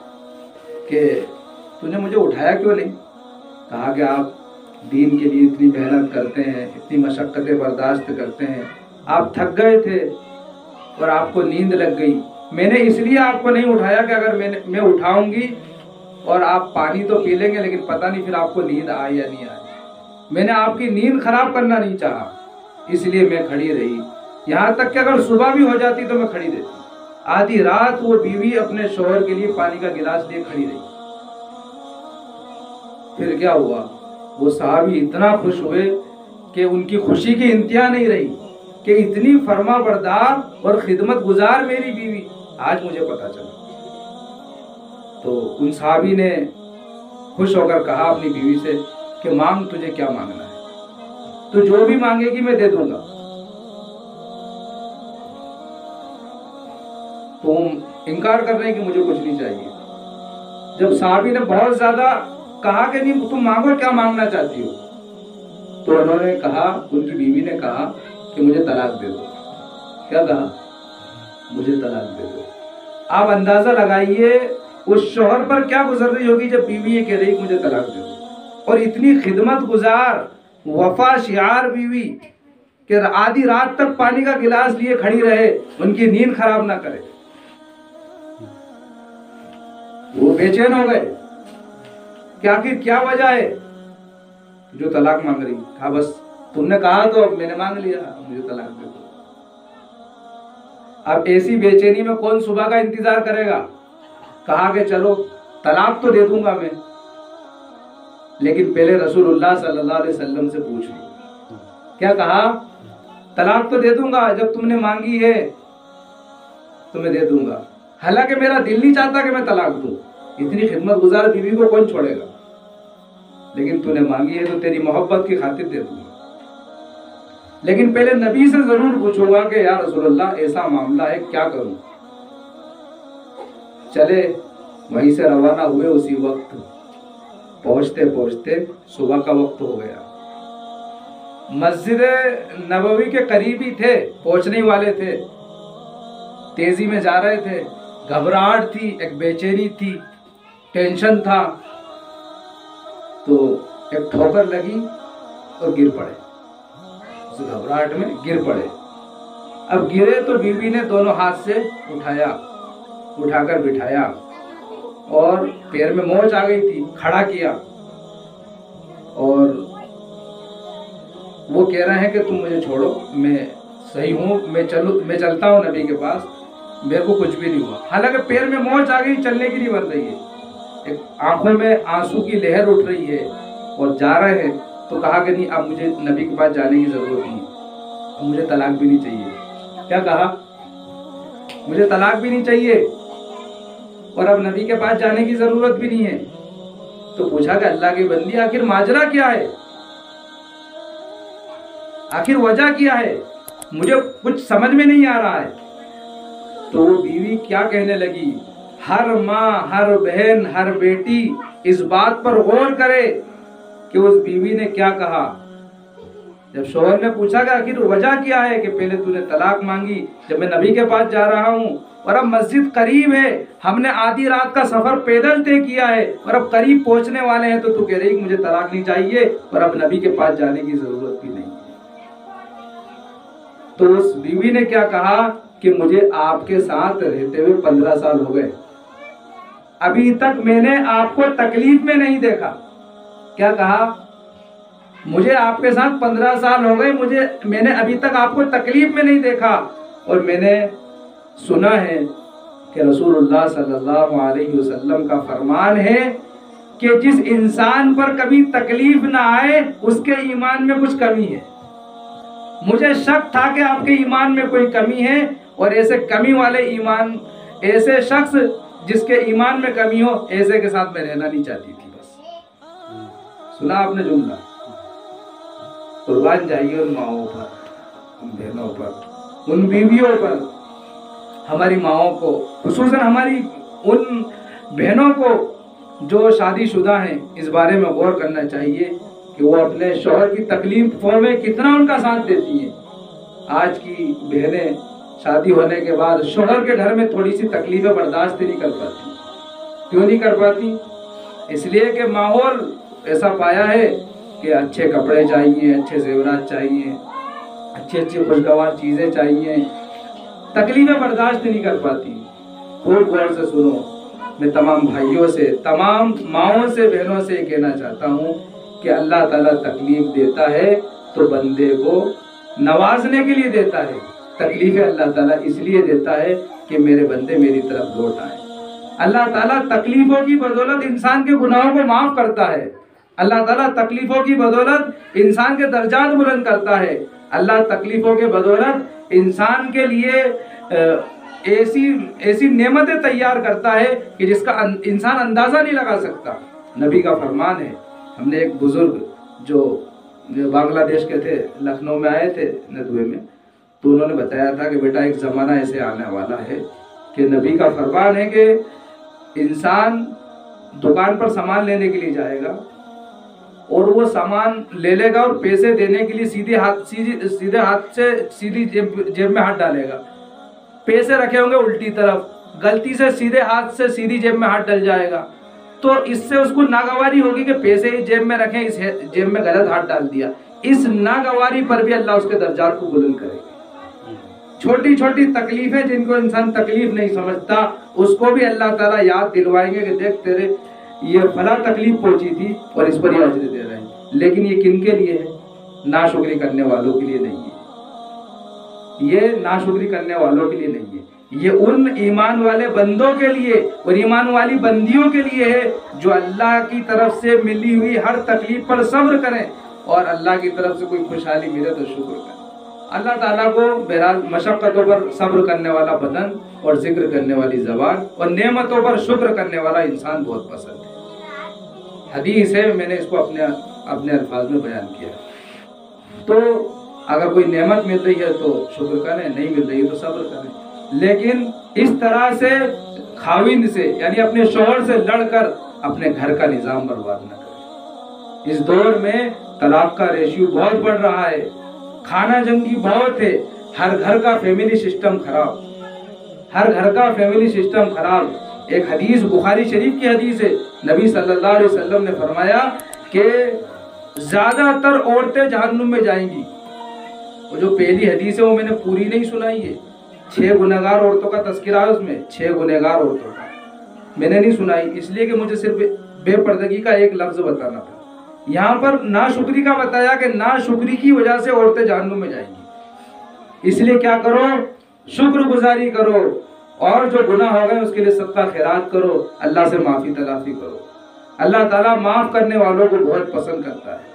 کہ تو نے مجھے اٹھایا کیوں نہیں؟ کہا کہ آپ دین کے لیے اتنی محنت کرتے ہیں، اتنی مشقتیں برداشت کرتے ہیں، آپ تھک گئے تھے اور آپ کو نیند لگ گئی، میں نے اس لیے آپ کو نہیں اٹھایا کہ اگر میں اٹھاؤں گی اور آپ پانی تو پی لیں گے لیکن پتہ نہیں پھر آپ کو نیند آئی یا نہیں آئی۔ میں نے آپ کی نیند خراب کرنا نہیں چاہا، اس لیے میں کھڑی رہی، یہاں تک کہ اگر صبح بھی ہو جاتی تو میں کھڑی رہتی۔ آدھی رات وہ بیوی اپنے شوہر کے لیے پانی کا گلاس لیے کھڑی رہی۔ پھر کیا ہوا، وہ صحابی اتنا خوش ہوئے کہ ان کی خوشی کی انتہا نہیں رہی کہ اتنی فرما بردار اور خدمت گزار میری بیوی آج مجھے پتا چلا۔ تو ان صحابی نے خوش ہو کر کہا اپنی بیوی سے کہ مانگ، تجھے کیا مانگنا ہے، تو جو بھی مانگے گی میں دے دوں گا۔ تم انکار کر رہے ہیں کہ مجھے کچھ نہیں چاہیے۔ جب صحابی نے بہت زیادہ کہا کہ نہیں تم مانگو، کیا مانگنا چاہتی ہو، تو انہوں نے کہا، ان کی بیوی نے کہا کہ مجھے طلاق دے دو۔ کیا کہا؟ مجھے طلاق دے دو۔ آپ اندازہ لگائیے اس شوہر پر کیا گزر رہی ہوگی جب بیوی یہ کہہ رہی کہ مجھے طلاق دے دو، اور اتنی خدمت گزار وفا شعار بیوی کہ آدھی رات تک پانی کا گلاس لیے کھڑی رہے، ان کی نیند خراب نہ کرے۔ وہ بے چین ہو گئے کہ آخر کیا وجہ ہے جو طلاق مانگ رہی۔ کہا بس تم نے کہا تو میں نے مانگ لیا، مجھے طلاق دے دو۔ اب ایسی بے چینی میں کون صبح کا انتظار کرے گا؟ کہا کہ چلو طلاق تو دے دوں گا میں، لیکن پہلے رسول اللہ صلی اللہ علیہ وسلم سے پوچھ لوں۔ کیا کہا؟ طلاق تو دے دوں گا، جب تم نے مانگی ہے تو میں دے دوں گا، حالانکہ میرا دل نہیں چاہتا کہ میں طلاق دوں، اتنی خدمت گزار بیوی کو کون چھوڑے گا، لیکن تو نے مانگی ہے تو تیری محبت کی خاطر دے دوں گا، لیکن پہلے نبی سے ضرور پوچھوں گا کہ یا رسول اللہ ایسا معاملہ ہے، کیا کروں؟ چلے وہیں سے روانہ ہوئے، اسی وقت پہنچتے پہنچتے صبح کا وقت ہو گیا۔ مسجد نبوی کے قریب ہی تھے، پہنچنے والے تھے، تیزی میں جا رہے تھے، گھبراہٹ تھی، ایک بے چینی تھی، ٹینشن تھا، تو ایک ٹھوکر لگی اور گر پڑے، اس گھبراہٹ میں گر پڑے۔ اب گرے تو بیوی نے دونوں ہاتھ سے اٹھایا، اٹھا کر بٹھایا، اور پیر میں موچ آ گئی تھی، کھڑا کیا اور وہ کہہ رہے ہیں کہ تم مجھے چھوڑو، میں صحیح ہوں، میں چلتا ہوں نبی کے پاس، میرے کو کچھ بھی نہیں ہوا۔ حالانکہ پیر میں موچ آ گئی، چلنے کی نہیں بن رہی ہے، ایک آنکھوں میں آنسو کی لہر اٹھ رہی ہے اور جا رہے ہیں۔ تو کہا کہ نہیں، اب مجھے نبی کے پاس جانے کی ضرورت نہیں، اب مجھے طلاق بھی نہیں چاہیے۔ کیا کہا؟ مجھے طلاق بھی نہیں چاہیے اور اب نبی کے پاس جانے کی ضرورت بھی نہیں ہے۔ تو پوچھا کہ اللہ کی بندی آخر ماجرا کیا ہے، آخر وجہ کیا ہے، مجھے کچھ سمجھ میں نہیں آ رہا ہے۔ تو وہ بیوی کیا کہنے لگی، ہر ماں، ہر بہن، ہر بیٹی اس بات پر غور کرے کہ اس بیوی نے کیا کہا۔ جب شوہر نے پوچھا کہ آخر وجہ کیا ہے کہ پہلے تو نے طلاق مانگی، جب میں نبی کے پاس جا رہا ہوں اور اب مسجد قریب ہے، ہم نے آدھی رات کا سفر پیدل طے کیا ہے اور اب قریب پہنچنے والے ہیں، تو کہہ رہی کہ مجھے طلاق نہیں چاہیے اور اب نبی کے پاس جانے کی ضرورت بھی نہیں۔ تو اس بیوی نے کیا کہا کہ مجھے آپ کے ساتھ رہتے ہوئے 15 سال ہو گئے، ابھی تک میں نے آپ کو تکلیف میں نہیں دیکھا۔ کیا کہا؟ مجھے آپ کے ساتھ 15 سال ہو گئے، میں نے ابھی تک آپ کو تکلیف میں نہیں دیکھا، اور میں نے سنا ہے کہ رسول اللہ صلی اللہ علیہ وسلم کا فرمان ہے کہ جس انسان پر کبھی تکلیف نہ آئے اس کے ایمان میں کچھ کمی ہے۔ مجھے شک تھا کہ آپ کے ایمان میں کوئی کمی ہے، اور ایسے کمی والے ایمان، ایسے شخص جس کے ایمان میں کمی ہو، ایسے کے ساتھ میں رہنا نہیں چاہتی تھی۔ بس سنا آپ نے جملہ؟ قربان جائیے ان ماؤں پر، ان بہنوں پر، ان بیویوں پر، ہماری ماؤں کو، خصوصاً ہماری ان بہنوں کو جو شادی شدہ ہیں، اس بارے میں غور کرنا چاہیے کہ وہ اپنے شوہر کی تکلیفوں میں کتنا ان کا ساتھ دیتی ہیں۔ آج کی بہنیں شادی ہونے کے بعد شوہر کے گھر میں تھوڑی سی تکلیفیں برداشت نہیں کر پاتی۔ کیوں نہیں کر پاتی؟ اس لیے کہ ماحول ایسا پایا ہے کہ اچھے کپڑے چاہیے، اچھے زیورات چاہیے، اچھی اچھی خوشگوار چیزیں چاہیے، تکلیفیں برداشت نہیں کر پاتی۔ خوب غور سے سنو، میں تمام بھائیوں سے، تمام ماؤں سے، بہنوں سے یہ کہنا چاہتا ہوں کہ اللہ تعالیٰ تکلیف دیتا ہے تو بندے کو نوازنے کے لیے دیتا ہے۔ تکلیفیں اللہ تعالیٰ اس لیے دیتا ہے کہ میرے بندے میری طرف لوٹ آئیں۔ اللہ تعالیٰ تکلیفوں کی بدولت انسان کے گناہوں کو معاف کرتا ہے۔ اللہ تعالیٰ تکلیفوں کی بدولت انسان کے درجات بلند کرتا ہے۔ اللہ تکلیفوں کے بدولت انسان کے لیے ایسی نعمتیں تیار کرتا ہے کہ جس کا انسان اندازہ نہیں لگا سکتا۔ نبی کا فرمان ہے، ہم نے ایک بزرگ جو بنگلہ دیش کے تھے، لکھنؤ میں آئے تھے ندوے میں، تو انہوں نے بتایا تھا کہ بیٹا ایک زمانہ ایسے آنے والا ہے کہ نبی کا فرمان ہے کہ انسان دکان پر سامان لینے کے لیے جائے گا اور وہ سامان لے لے گا اور پیسے دینے کے لیے سیدھے ہاتھ سے سیدھی جیب میں ہاتھ ڈالے گا، پیسے رکھے ہوں گے الٹی طرف، غلطی سے سیدھے ہاتھ سے سیدھی جیب میں ہاتھ ڈل جائے گا، تو اس سے اس کو ناگواری ہوگی کہ پیسے ہی جیب میں رکھیں، اس جیب میں غلط ہاتھ ڈال دیا۔ اس ناگواری پر بھی اللہ اس کے درجات کو بلند کرے گا۔ چھوٹی چھوٹی تکلیفیں جن کو انسان تکلیف نہیں سمجھتا، اس کو بھی اللہ تعالیٰ یاد دلوائیں گے کہ دیکھ تیرے یہ فلاں تکلیف پہنچی تھی اور اس پر یہ اجر دے رہے ہیں۔ لیکن یہ کن کے لیے ہے؟ ناشکری کرنے والوں کے لیے نہیں ہے، یہ ناشکری کرنے والوں کے لیے نہیں ہے، یہ ان ایمان والے بندوں کے لیے اور ایمان والی بندیوں کے لیے ہے جو اللہ کی طرف سے ملی ہوئی ہر تکلیف پر صبر کریں، اور اللہ کی طرف سے کوئی خوشحالی ملے تو شکر کریں۔ اللہ تعالیٰ کو بہرحال مشقتوں پر صبر کرنے والا بدن اور ذکر کرنے والی زبان اور نعمتوں پر شکر کرنے والا انسان بہت پسند ہے۔ حدیث ہے، میں نے اس کو اپنے الفاظ میں بیان کیا۔ تو اگر کوئی نعمت مل رہی ہے تو شکر کریں، نہیں مل رہی ہے تو صبر کریں، لیکن اس طرح سے خاوند سے یعنی اپنے شوہر سے لڑ کر اپنے گھر کا نظام برباد نہ کریں۔ اس دور میں طلاق کا ریشیو بہت بڑھ رہا ہے، کھانا جنگی بہت ہے، ہر گھر کا فیملی سسٹم خراب، ہر گھر کا فیملی سسٹم خراب۔ ایک حدیث بخاری شریف کی حدیث ہے، نبی صلی اللہ علیہ وسلم نے فرمایا کہ زیادہ تر عورتیں جہنم میں جائیں گی۔ وہ جو پہلی حدیث ہے وہ میں نے پوری نہیں سنائی ہے، 6 گنہگار عورتوں کا تذکرہ ہے اس میں، 6 گنہگار عورتوں کا۔ میں نے نہیں سنائی، اس لیے کہ مجھے صرف بے پردگی کا ایک لفظ بتانا تھا۔ یہاں پر ناشکری کا بتایا کہ ناشکری کی وجہ سے عورتیں جہنم میں جائیں گی، اس لیے کیا کرو، شکر گزاری کرو، اور جو گناہ ہو گئے اس کے لیے صدقہ خیرات کرو، اللہ سے معافی تلافی کرو۔ اللہ تعالیٰ معاف کرنے والوں کو بہت پسند کرتا ہے۔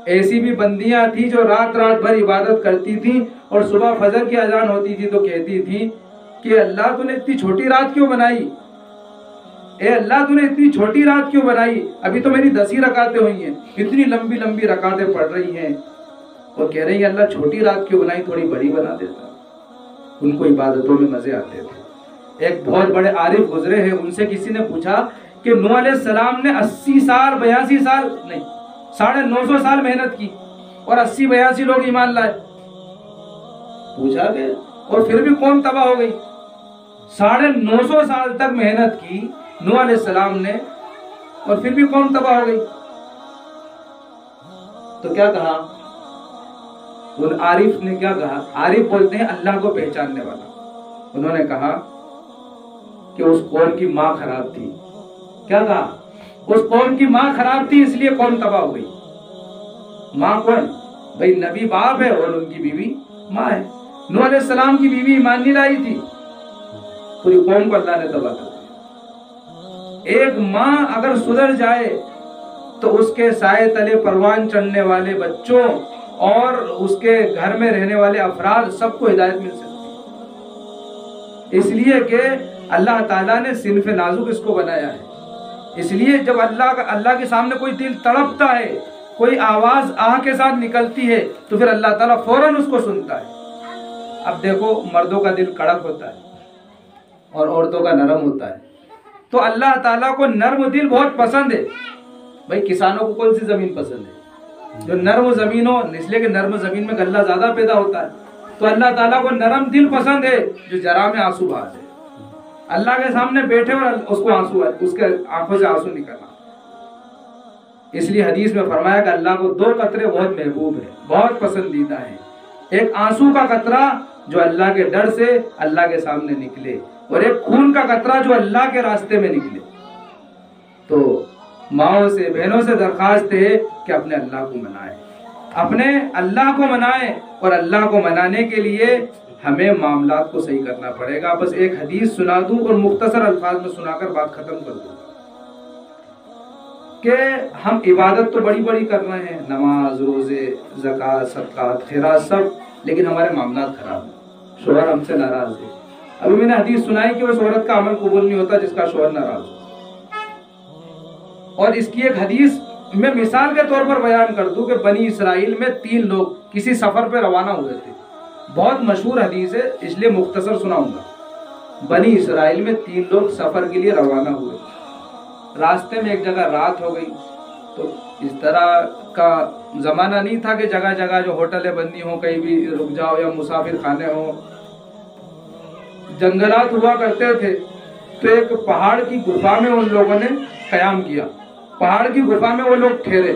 ایسی بھی بندیاں تھیں جو رات رات بھر عبادت کرتی تھیں اور صبح فجر کی اذان ہوتی تھی تو کہتی تھیں کہ اللہ تو نے اتنی چھوٹی رات کیوں بنائی، اے اللہ تو نے اتنی چھوٹی رات کیوں بنائی، ابھی تو میری 10 ہی رکعتیں ہوئی ہیں، اتنی لمبی لمبی رکعتیں پڑھ رہی ہیں، اور کہہ رہی ہیں اللہ چھوٹی رات کیوں بنائی، تھوڑی بڑی بنا دیتا۔ ان کو عبادتوں میں مزے آتے تھے۔ ایک بہت بڑے عارف گزرے ہیں، ان سے کسی نے پوچھا کہ نوح علیہ السلام نے 80 سال 82 سال نہیں 950 سال محنت کی اور 80 82 لوگ ایمان لائے، پوچھا کہ اور پھر بھی قوم تباہ ہو گئی۔ 950 سال تک محنت کی نوح علیہ السلام نے اور پھر بھی قوم تباہ ہو گئی۔ تو کیا کہا ان عارف نے، کیا کہا؟ عارف بولتے ہیں اللہ کو پہچاننے والا۔ انہوں نے کہا کہ اس قوم کی ماں خراب تھی۔ کیا کہا؟ اس قوم کی ماں خراب تھی اس لیے قوم تباہ ہو گئی۔ ماں کون؟ بھئی نبی باپ ہے اور ان کی بیوی ماں ہے۔ نوح علیہ السلام کی بیوی ایمان نہیں لائی تھی، پوری قوم کو اللہ نے تباہ کر دیا۔ ایک ماں اگر سدھر جائے تو اس کے سائے تلے پروان چڑھنے والے بچوں اور اس کے گھر میں رہنے والے افراد سب کو ہدایت مل سکتی ہے، اس لیے کہ اللہ تعالیٰ نے صنف نازک اس کو بنایا ہے۔ اس لیے جب اللہ کے سامنے کوئی دل تڑپتا ہے، کوئی آواز آہ کے ساتھ نکلتی ہے تو پھر اللہ تعالیٰ فوراً اس کو سنتا ہے۔ اب دیکھو مردوں کا دل کڑک ہوتا ہے اور عورتوں کا نرم ہوتا ہے، تو اللہ تعالیٰ کو نرم دل بہت پسند ہے۔ بھائی کسانوں کو کون سی زمین پسند ہے؟ جو نرم زمین ہو، اس لیے کہ نرم زمین میں غلہ زیادہ پیدا ہوتا ہے، تو اللہ تعالیٰ کو نرم دل پسند ہے جو جرا میں آنسو بہا دے۔ اللہ کے سامنے بیٹھے اور اس کو آنسو، اس کے آنکھوں سے آنسو نکلنا۔ اس لیے حدیث میں فرمایا کہ اللہ کو 2 قطرے بہت محبوب ہیں، بہت پسندیدہ ہیں۔ ایک آنسو کا قطرہ جو اللہ کے ڈر سے اللہ کے سامنے نکلے، اور ایک خون کا قطرہ جو اللہ کے راستے میں نکلے۔ تو ماؤں سے بہنوں سے درخواست ہے کہ اپنے اللہ کو منائیں، اپنے اللہ کو منائیں، اور اللہ کو منانے کے لیے ہمیں معاملات کو صحیح کرنا پڑے گا۔ بس ایک حدیث سنا دوں اور مختصر الفاظ میں سنا کر بات ختم کر دوں کہ ہم عبادت تو بڑی بڑی کر رہے ہیں، نماز، روزے، زکوٰۃ، صدقات، خیرات سب، لیکن ہمارے معاملات خراب ہیں، شوہر ہم سے ناراض ہے۔ ابھی میں نے حدیث سنائی کہ اس عورت کا عمل قبول نہیں ہوتا جس کا شوہر ناراض ہو، اور اس کی ایک حدیث میں مثال کے طور پر بیان کر دوں کہ بنی اسرائیل میں 3 لوگ کسی سفر پہ روانہ ہوئے تھے، بہت مشہور حدیث ہے اس لیے مختصر سناؤں گا۔ بنی اسرائیل میں 3 لوگ سفر کے لیے روانہ ہوئے، راستے میں ایک جگہ رات ہو گئی، تو اس طرح کا زمانہ نہیں تھا کہ جگہ جگہ جو ہوٹلیں بندی ہوں کہیں بھی رک جاؤ یا مسافر خانے ہوں، جنگلات ہوا کرتے تھے۔ تو ایک پہاڑ کی گفا میں ان لوگوں نے قیام کیا، پہاڑ کی گفا میں وہ لوگ ٹھہرے۔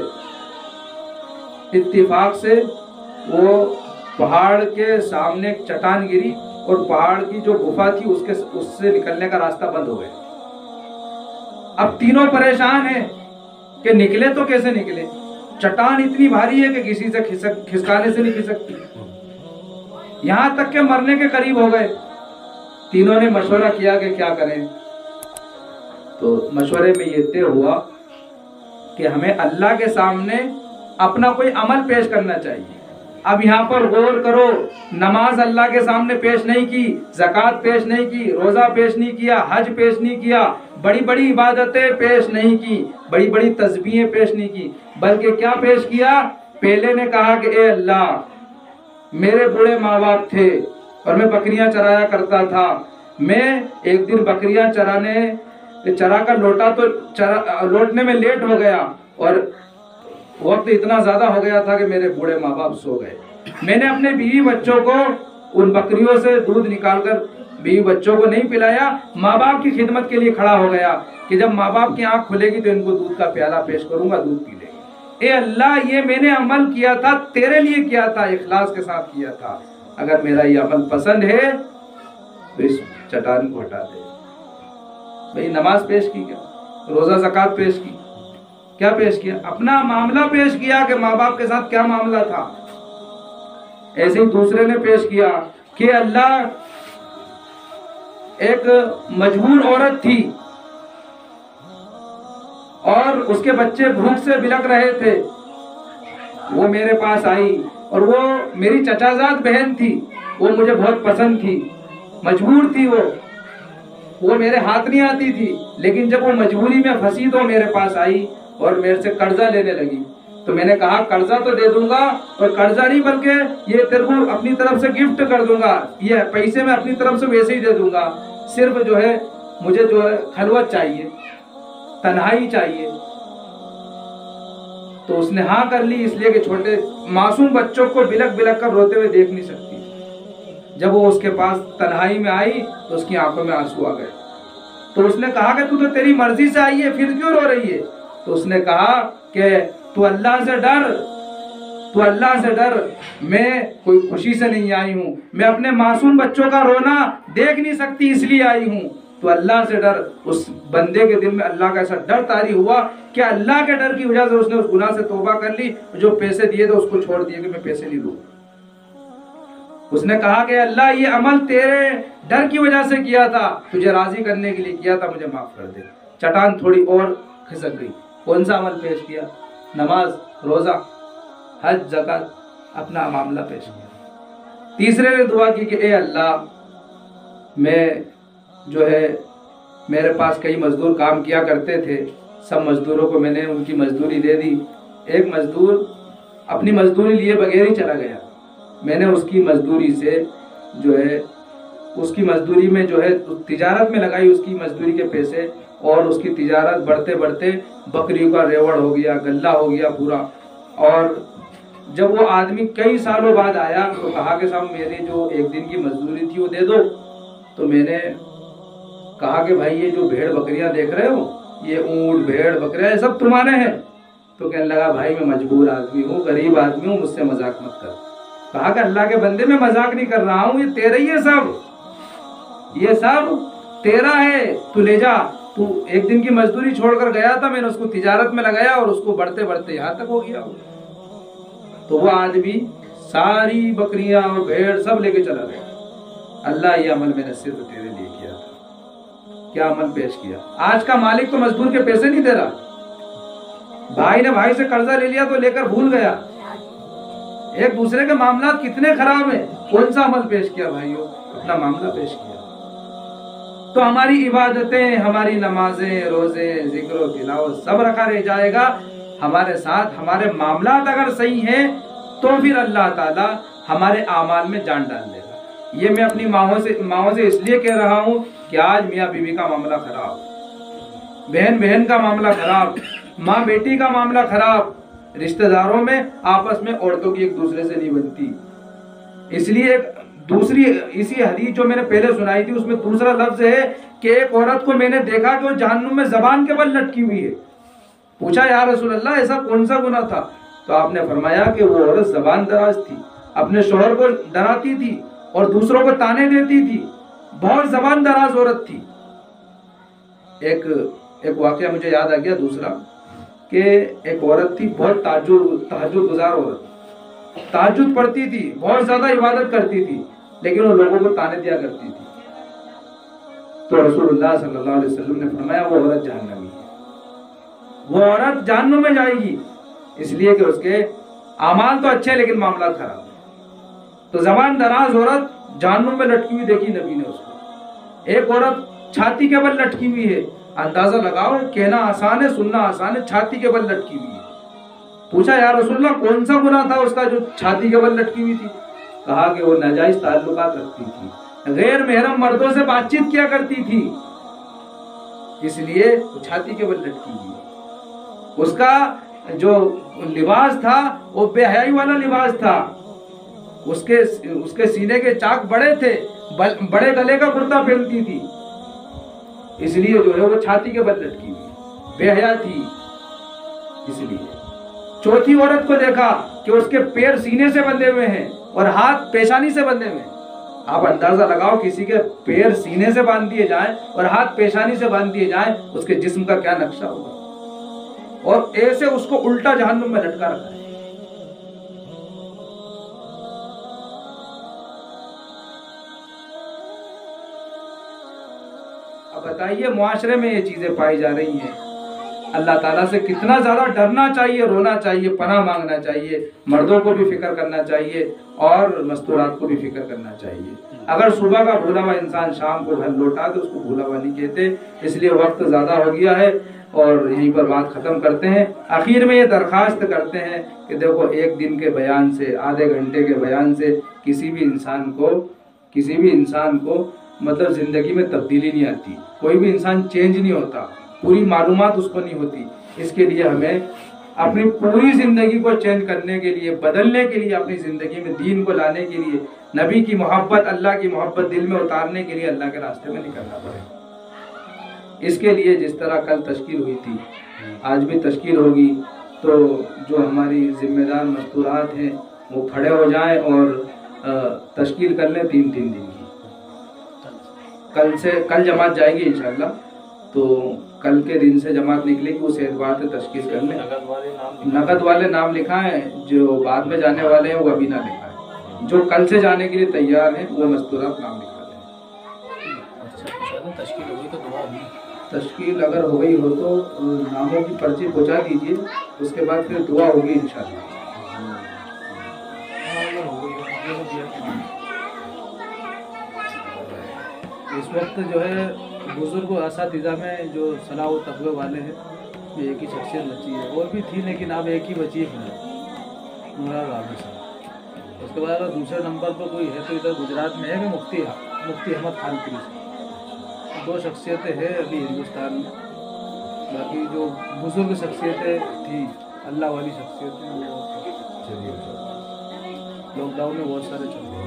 اتفاق سے وہ پہاڑ کے سامنے ایک چٹان گری اور پہاڑ کی جو گفا تھی اس سے نکلنے کا راستہ بند ہو گیا۔ اب تینوں پریشان ہیں کہ نکلے تو کیسے نکلے، چٹان اتنی بھاری ہے کہ کسی سے کھسکانے سے نہیں کھسکتی، یہاں تک کہ مرنے کے قریب ہو گئے۔ تینوں نے مشورہ کیا کہ کیا کریں، تو مشورے میں یہ طے ہوا کہ ہمیں اللہ کے سامنے اپنا کوئی عمل پیش کرنا چاہیے۔ اب یہاں پر غور کرو، نماز اللہ کے سامنے پیش نہیں کی، زکوٰۃ پیش نہیں کی، روزہ پیش نہیں کیا، حج پیش نہیں کیا، بڑی بڑی عبادتیں پیش نہیں کی، بڑی بڑی تسبیحیں پیش نہیں کی، بلکہ کیا پیش کیا؟ پہلے نے کہا کہ اے اللہ، میرے بوڑھے ماں باپ تھے اور میں بکریاں چرایا کرتا تھا، میں ایک دن بکریاں چرا کر لوٹا تو لوٹنے میں لیٹ ہو گیا اور وقت اتنا زیادہ ہو گیا تھا کہ میرے بوڑھے ماں باپ سو گئے۔ میں نے اپنے بیوی بچوں کو ان بکریوں سے دودھ نکال کر بیوی بچوں کو نہیں پلایا، ماں باپ کی خدمت کے لیے کھڑا ہو گیا کہ جب ماں باپ کی آنکھ کھلے گی تو ان کو دودھ کا پیالہ پیش کروں گا، دودھ پی لیں گے۔ اے اللہ، یہ میں نے عمل کیا تھا تیرے لیے کیا تھا، اخلاص کے ساتھ کیا تھا، اگر میرا یہ عمل پسند ہے تو اس چٹان کو ہٹا دے۔ بھئی نماز پیش کی کیا، روزہ زکوٰۃ پیش کی، کیا پیش کیا؟ اپنا معاملہ پیش کیا کہ ماں باپ کے ساتھ کیا معاملہ تھا۔ ایسے ہی دوسرے نے پیش کیا کہ اللہ ایک مجبور عورت تھی اور اس کے بچے بھوک سے بلک رہے تھے، وہ میرے پاس آئی اور وہ میری چچازاد بہن تھی، وہ مجھے بہت پسند تھی، مجبور تھی، وہ میرے ہاتھ نہیں آتی تھی، لیکن جب وہ مجبوری میں پھنسی تو میرے پاس آئی اور میرے سے قرضہ لینے لگی۔ تو میں نے کہا قرضہ تو دے دوں گا، اور قرضہ نہیں بلکہ یہ تیرے کو اپنی طرف سے گفٹ کر دوں گا، یہ پیسے میں اپنی طرف سے ویسے ہی دے دوں گا، صرف جو ہے مجھے جو ہے خلوت چاہیے، تنہائی چاہیے۔ تو اس نے ہاں کر لی، اس لیے کہ چھوٹے معصوم بچوں کو بلک بلک کر روتے ہوئے دیکھ نہیں سکتی۔ جب وہ اس کے پاس تنہائی میں آئی تو اس کی آنکھوں میں آنسو آ گئے۔ تو اس نے کہا کہ تو تیری مرضی سے آئی ہے، پھر کیوں رو رہی ہے؟ تو اس نے کہا کہ تو اللہ سے ڈر، تو اللہ سے ڈر، میں کوئی خوشی سے نہیں آئی ہوں، میں اپنے معصوم بچوں کا رونا دیکھ نہیں سکتی اس لیے آئی ہوں، تو اللہ سے ڈر۔ اس بندے کے دل میں اللہ کا ایسا ڈر طاری ہوا کہ اللہ کے ڈر کی وجہ سے اس نے اس گناہ سے توبہ کر لی، جو پیسے دیے تھے اس کو چھوڑ دیے کہ میں پیسے نہیں دوں۔ اس نے کہا کہ اللہ یہ عمل تیرے ڈر کی وجہ سے کیا تھا، تجھے راضی کرنے کے لیے کیا تھا، مجھے معاف کر دے۔ چٹان تھوڑی اور کھسک گئی۔ کون سا عمل پیش کیا؟ نماز، روزہ، حج، زکوٰۃ، اپنا معاملہ پیش کیا۔ تیسرے نے دعا کی کہ اے اللہ، میں جو ہے میرے پاس کئی مزدور کام کیا کرتے تھے، سب مزدوروں کو میں نے ان کی مزدوری دے دی، ایک مزدور اپنی مزدوری لیے بغیر ہی چلا گیا، میں نے اس کی مزدوری سے جو ہے اس کی مزدوری میں جو ہے تجارت میں لگائی اس کی مزدوری کے پیسے، اور اس کی تجارت بڑھتے بڑھتے بکریوں کا ریوڑ ہو گیا، گلہ ہو گیا پورا۔ اور جب وہ آدمی کئی سالوں بعد آیا تو کہا کہ صاحب میری جو ایک دن کی مزدوری تھی وہ دے دو۔ تو میں نے کہا کہ بھائی یہ جو بھیڑ بکریاں دیکھ رہے ہو، یہ اونٹ بھیڑ بکریاں یہ سب تمہارے ہیں؟ تو کہنے لگا بھائی میں مجبور آدمی ہوں، غریب آدمی ہوں، مجھ سے مذاق مت کر۔ کہا کہ اللہ کے بندے میں مذاق نہیں کر رہا ہوں، یہ تیرے ہی ہے، یہ سب تیرا ہے، تو لے جا۔ تو ایک دن کی مزدوری چھوڑ کر گیا تھا، میں نے اس کو تجارت میں لگایا اور اس کو بڑھتے بڑھتے یہاں تک ہو گیا۔ تو وہ آدمی ساری بکریاں اور بھیڑ سب لے کے چلا گیا۔ اللہ یہ عمل میں نے صرف تیرے لیے کیا تھا۔ کیا عمل پیش کیا؟ آج کا مالک تو مزدور کے پیسے نہیں دے رہا، بھائی نے بھائی سے قرضہ لے لیا تو لے کر بھول گیا۔ ایک دوسرے کے معاملات کتنے خراب ہیں۔ کون سا عمل پیش کیا بھائیوں؟ اپنا معاملہ پیش کیا۔ تو ہماری عبادتیں، ہماری نمازیں، روزے، ذکر و تلاوت سب رکھا رہ جائے گا ہمارے ساتھ۔ ہمارے معاملات اگر صحیح ہیں تو پھر اللہ تعالی ہمارے اعمال میں جان ڈال دے گا۔ یہ میں اپنی ماؤں سے اس لیے کہہ رہا ہوں کہ آج میاں بیوی کا معاملہ خراب، بہن بہن کا معاملہ خراب، ماں بیٹی کا معاملہ خراب، رشتہ داروں میں آپس میں عورتوں کی ایک دوسرے سے نہیں بنتی۔ اس لیے دوسری اسی حدیث جو میں نے پہلے سنائی تھی اس میں دوسرا لفظ ہے کہ ایک عورت کو میں نے دیکھا کہ وہ جہنم میں زبان کے بل لٹکی ہوئی ہے۔ پوچھا یا رسول اللہ ایسا کون سا گناہ تھا؟ تو آپ نے فرمایا کہ وہ عورت زبان دراز تھی، اپنے شوہر کو ڈراتی تھی اور دوسروں کو تانے دیتی تھی، بہت زبان دراز عورت تھی۔ ایک واقعہ مجھے یاد آ گیا دوسرا، کہ ایک عورت تھی بہت تہجد گزار عورت، تہجد پڑھتی تھی، بہت زیادہ عبادت کرتی تھی، لیکن وہ لوگوں کو تانے دیا کرتی تھی۔ تو رسول اللہ صلی اللہ علیہ وسلم نے فرمایا وہ عورت جہنمی ہے، وہ عورت جہنم میں جائے گی، اس لیے کہ اس کے اعمال تو اچھے لیکن معاملات خراب ہیں۔ تو زبان دراز عورت جہنم میں لٹکی ہوئی دیکھی نبی نے اس کو۔ ایک عورت چھاتی کے بل لٹکی ہوئی ہے، اندازہ لگاؤ، کہنا آسان ہے سننا آسان ہے، چھاتی کے بل لٹکی ہوئی ہے۔ پوچھا یا رسول اللہ کون سا گناہ تھا اس کا جو چھاتی کے بل لٹکی ہوئی تھی؟ کہا کہ وہ ناجائز تعلقات رکھتی تھی، غیر محرم مردوں سے بات چیت کیا کرتی تھی، اس لیے وہ چھاتی کے بل لٹکی ہوئی ہے۔ اس کا جو لباس تھا وہ بے حیائی والا لباس تھا، اس کے سینے کے چاک بڑے تھے، بڑے گلے کا کرتا پہنتی تھی، اس لیے جو ہے وہ چھاتی کے بل لٹکی ہوئی، بے حیا تھی۔ اس لیے چوتھی عورت کو دیکھا کہ اس کے پیر سینے سے بندھے ہوئے ہیں اور ہاتھ پیشانی سے بندھے ہوئے ہیں، آپ اندازہ لگاؤ کسی کے پیر سینے سے باندھ دیے جائیں اور ہاتھ پیشانی سے باندھ دیے جائیں، اس کے جسم کا کیا نقشہ ہوگا، اور ایسے اس کو الٹا جہنم میں لٹکا رکھا ہے۔ اب بتائیے معاشرے میں یہ چیزیں پائی جا رہی ہیں، اللہ تعالیٰ سے کتنا زیادہ ڈرنا چاہیے، رونا چاہیے، پناہ مانگنا چاہیے، مردوں کو بھی فکر کرنا چاہیے اور مستورات کو بھی فکر کرنا چاہیے۔ اگر صبح کا بھولا ہوا انسان شام کو گھر لوٹا تو اس کو بھولا ہوا نہیں کہتے۔ اس لیے وقت زیادہ ہو گیا ہے اور یہیں پر بات ختم کرتے ہیں۔ آخر میں یہ درخواست کرتے ہیں کہ دیکھو، ایک دن کے بیان سے، آدھے گھنٹے کے بیان سے کسی بھی انسان کو مطلب زندگی میں تبدیلی نہیں آتی، کوئی بھی انسان چینج نہیں ہوتا، پوری معلومات اس کو نہیں ہوتی۔ اس کے لیے ہمیں اپنی پوری زندگی کو چینج کرنے کے لیے، بدلنے کے لیے، اپنی زندگی میں دین کو لانے کے لیے، نبی کی محبت، اللہ کی محبت دل میں اتارنے کے لیے اللہ کے راستے میں نکلنا پڑے۔ اس کے لیے جس طرح کل تشکیل ہوئی تھی، آج بھی تشکیل ہوگی، تو جو ہماری ذمہ دار مستورات ہیں وہ کھڑے ہو جائیں اور تشکیل کر لیں 3 دن کی۔ کل جماعت جائے گی انشاءاللہ، تو کل کے دن سے جماعت نکلے گی، اس اعتبار سے تشکیل کر لیں۔ نقد والے نام لکھا ہے، جو بعد میں جانے والے ہیں وہ ابھی نہ لکھا ہے، جو کل سے جانے کے لیے تیار ہیں وہ مستورات نام لکھا دیں۔ تشکیل اگر ہو گئی ہو تو ناموں کی پرچی پہنچا دیجیے، اس کے بعد پھر دعا ہوگی انشاءاللہ۔ اس وقت جو ہے بزرگ و اساتذہ میں جو صلاح و تقوی والے ہیں، یہ ایک ہی شخصیت بچی ہے، اور بھی تھی لیکن اب ایک ہی بچی ہے، مراد عابد صاحب۔ اس کے بعد اگر دوسرے نمبر پر کوئی ہے تو ادھر گجرات میں ہے کہ مفتی احمد خان پوری صاحب، 2 شخصیتیں ہیں ابھی ہندوستان میں۔ باقی جو بزرگ شخصیتیں تھیں، اللہ والی شخصیتیں، وہ لاک ڈاؤن میں بہت سارے چل رہے ہیں۔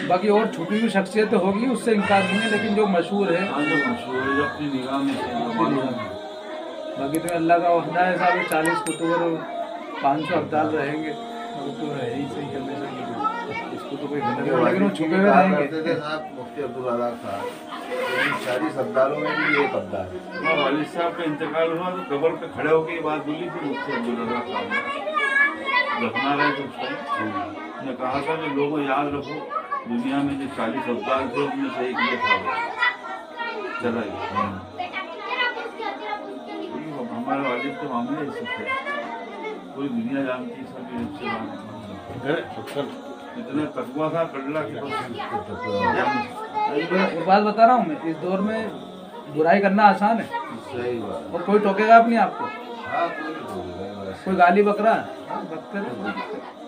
باقی اور چھپی ہوئی شخصیتیں ہوگی، اس سے انکار نہیں ہے، لیکن جو مشہور ہے جو اپنی نگاہ میں، باقی تو اللہ کا وعدہ ہے صاحب، 40 کتب اور 500 ابدال رہیں گے، تو ہے ہی صحیح کرنے سے، اس کو تو کوئی غلط نہیں، لیکن وہ چھپے ہوئے رہیں گے۔ مفتی عبدالرزاق صاحب 40 ابدالوں میں بھی ایک ابدال ہے۔ والد صاحب کا انتقال ہوا تو قبر پہ کھڑے ہو کے یہ بات بولی تھی مفتی عبدالرزاق صاحب نے، دفنا رہے تھے اس ٹائم، نے کہا تھا کہ لوگوں یاد رکھو، دنیا میں جو 40 ابدال تھے ان میں سے ایک یہ تھا، چلا گیا۔ ہمارے والد کے معاملے اس سے تھے، پوری دنیا جانتی سب اتنا تقویٰ تھا کڈلا کے ایک بات بتا رہا ہوں میں، اس دور میں برائی کرنا آسان ہے، صحیح بات، اور کوئی ٹوکے گا اپنی آپ کو، کوئی گالی بک رہا ہے بک کرے،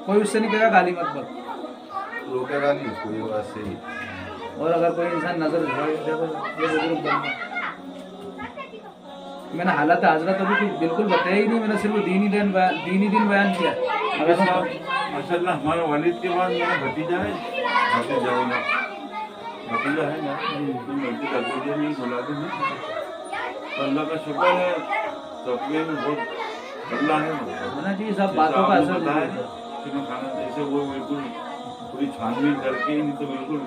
کوئی اس سے نہیں کہے گا گالی مت بک، روکے گا نہیں اس کو، یہ بات صحیح۔ اور اگر کوئی انسان نظر میں نے حالت حضرت ابھی بالکل بتایا ہی نہیں، میں نے صرف دینی دن بیان کیا۔ ماشاء اللہ ہمارے والد کے بعد میرا بھتیجا ہے، بھتیجا ہے نا، نہیں بلا دیں، اللہ کا شکر ہے، تقوی میں بہت اللہ ہے جی، سب باتوں کا اثر ہے کہ میں کھانا جیسے وہ بالکل پوری چھانبین کر کے ہی، نہیں تو بالکل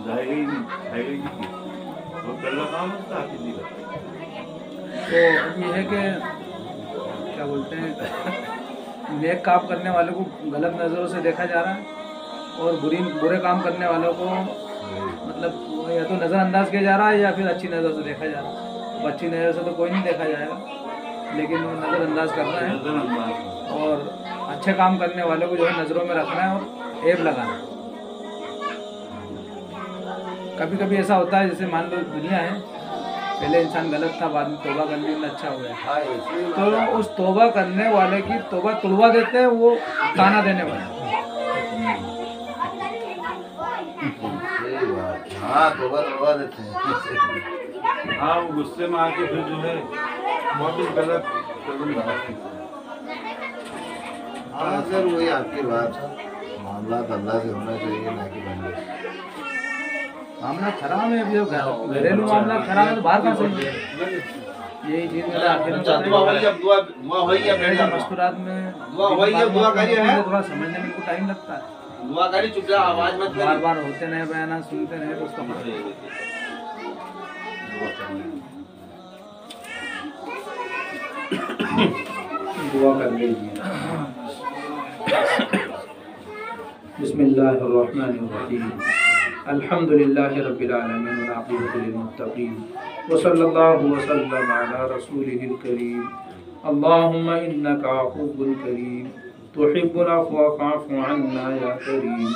جائے گا ہی نہیں، کھائے گا ہی نہیں، بہت اللہ کام ہوتا ہے کسی کا۔ تو یہ ہے کہ کیا بولتے ہیں، نیک کام کرنے والوں کو غلط نظروں سے دیکھا جا رہا ہے، اور برے کام کرنے والوں کو مطلب یا تو نظر انداز کیا جا رہا ہے یا پھر اچھی نظر سے دیکھا جا رہا ہے۔ اچھی نظر سے تو کوئی نہیں دیکھا جائے گا، لیکن وہ نظر انداز کرنا ہے، اور اچھے کام کرنے والوں کو جو ہے نظروں میں رکھنا ہے اور عیب لگانا ہے۔ کبھی کبھی ایسا ہوتا ہے جیسے مان لو دنیا ہے، پہلے انسان غلط تھا، بعد میں توبہ کرنے میں اچھا ہوا ہے، تو اس توبہ کرنے والے کی توبہ تلوا دیتے ہیں وہ تانا دینے والے۔ ہاں توبہ تلوا دیتے ہیں، ہاں وہ غصے میں آ کے پھر جو ہے بہت ہی غلط قدم بڑھاتے ہیں۔ ہاں سر وہی آپ کی بات، معاملات اللہ سے ہونا چاہیے نہ کہ بندے سے۔ معاملات خراب ہے، گھریلو معاملات خراب ہے تو باہر کہاں سے؟ یہی چیز میرا آخر اچھا دعا ہوئی اب دعا ہوئی ہے بیٹھ جا مستورات میں دعا ہوئی ہے دعا کری ہے تھوڑا سمجھنے میں کو ٹائم لگتا ہے دعا کری چپ جا آواز مت بار کری بار ہوتے رہے بیانات سنتے رہے تو اس کا دعا کر لیجیے بسم اللہ الرحمن الرحیم الحمد للہ رب العالمین والعاقبۃ للمتقین وصلی اللہ وسلم علی رسولہ الکریم اللہم انک عفو کریم تحب العفو فاعف عنا یا کریم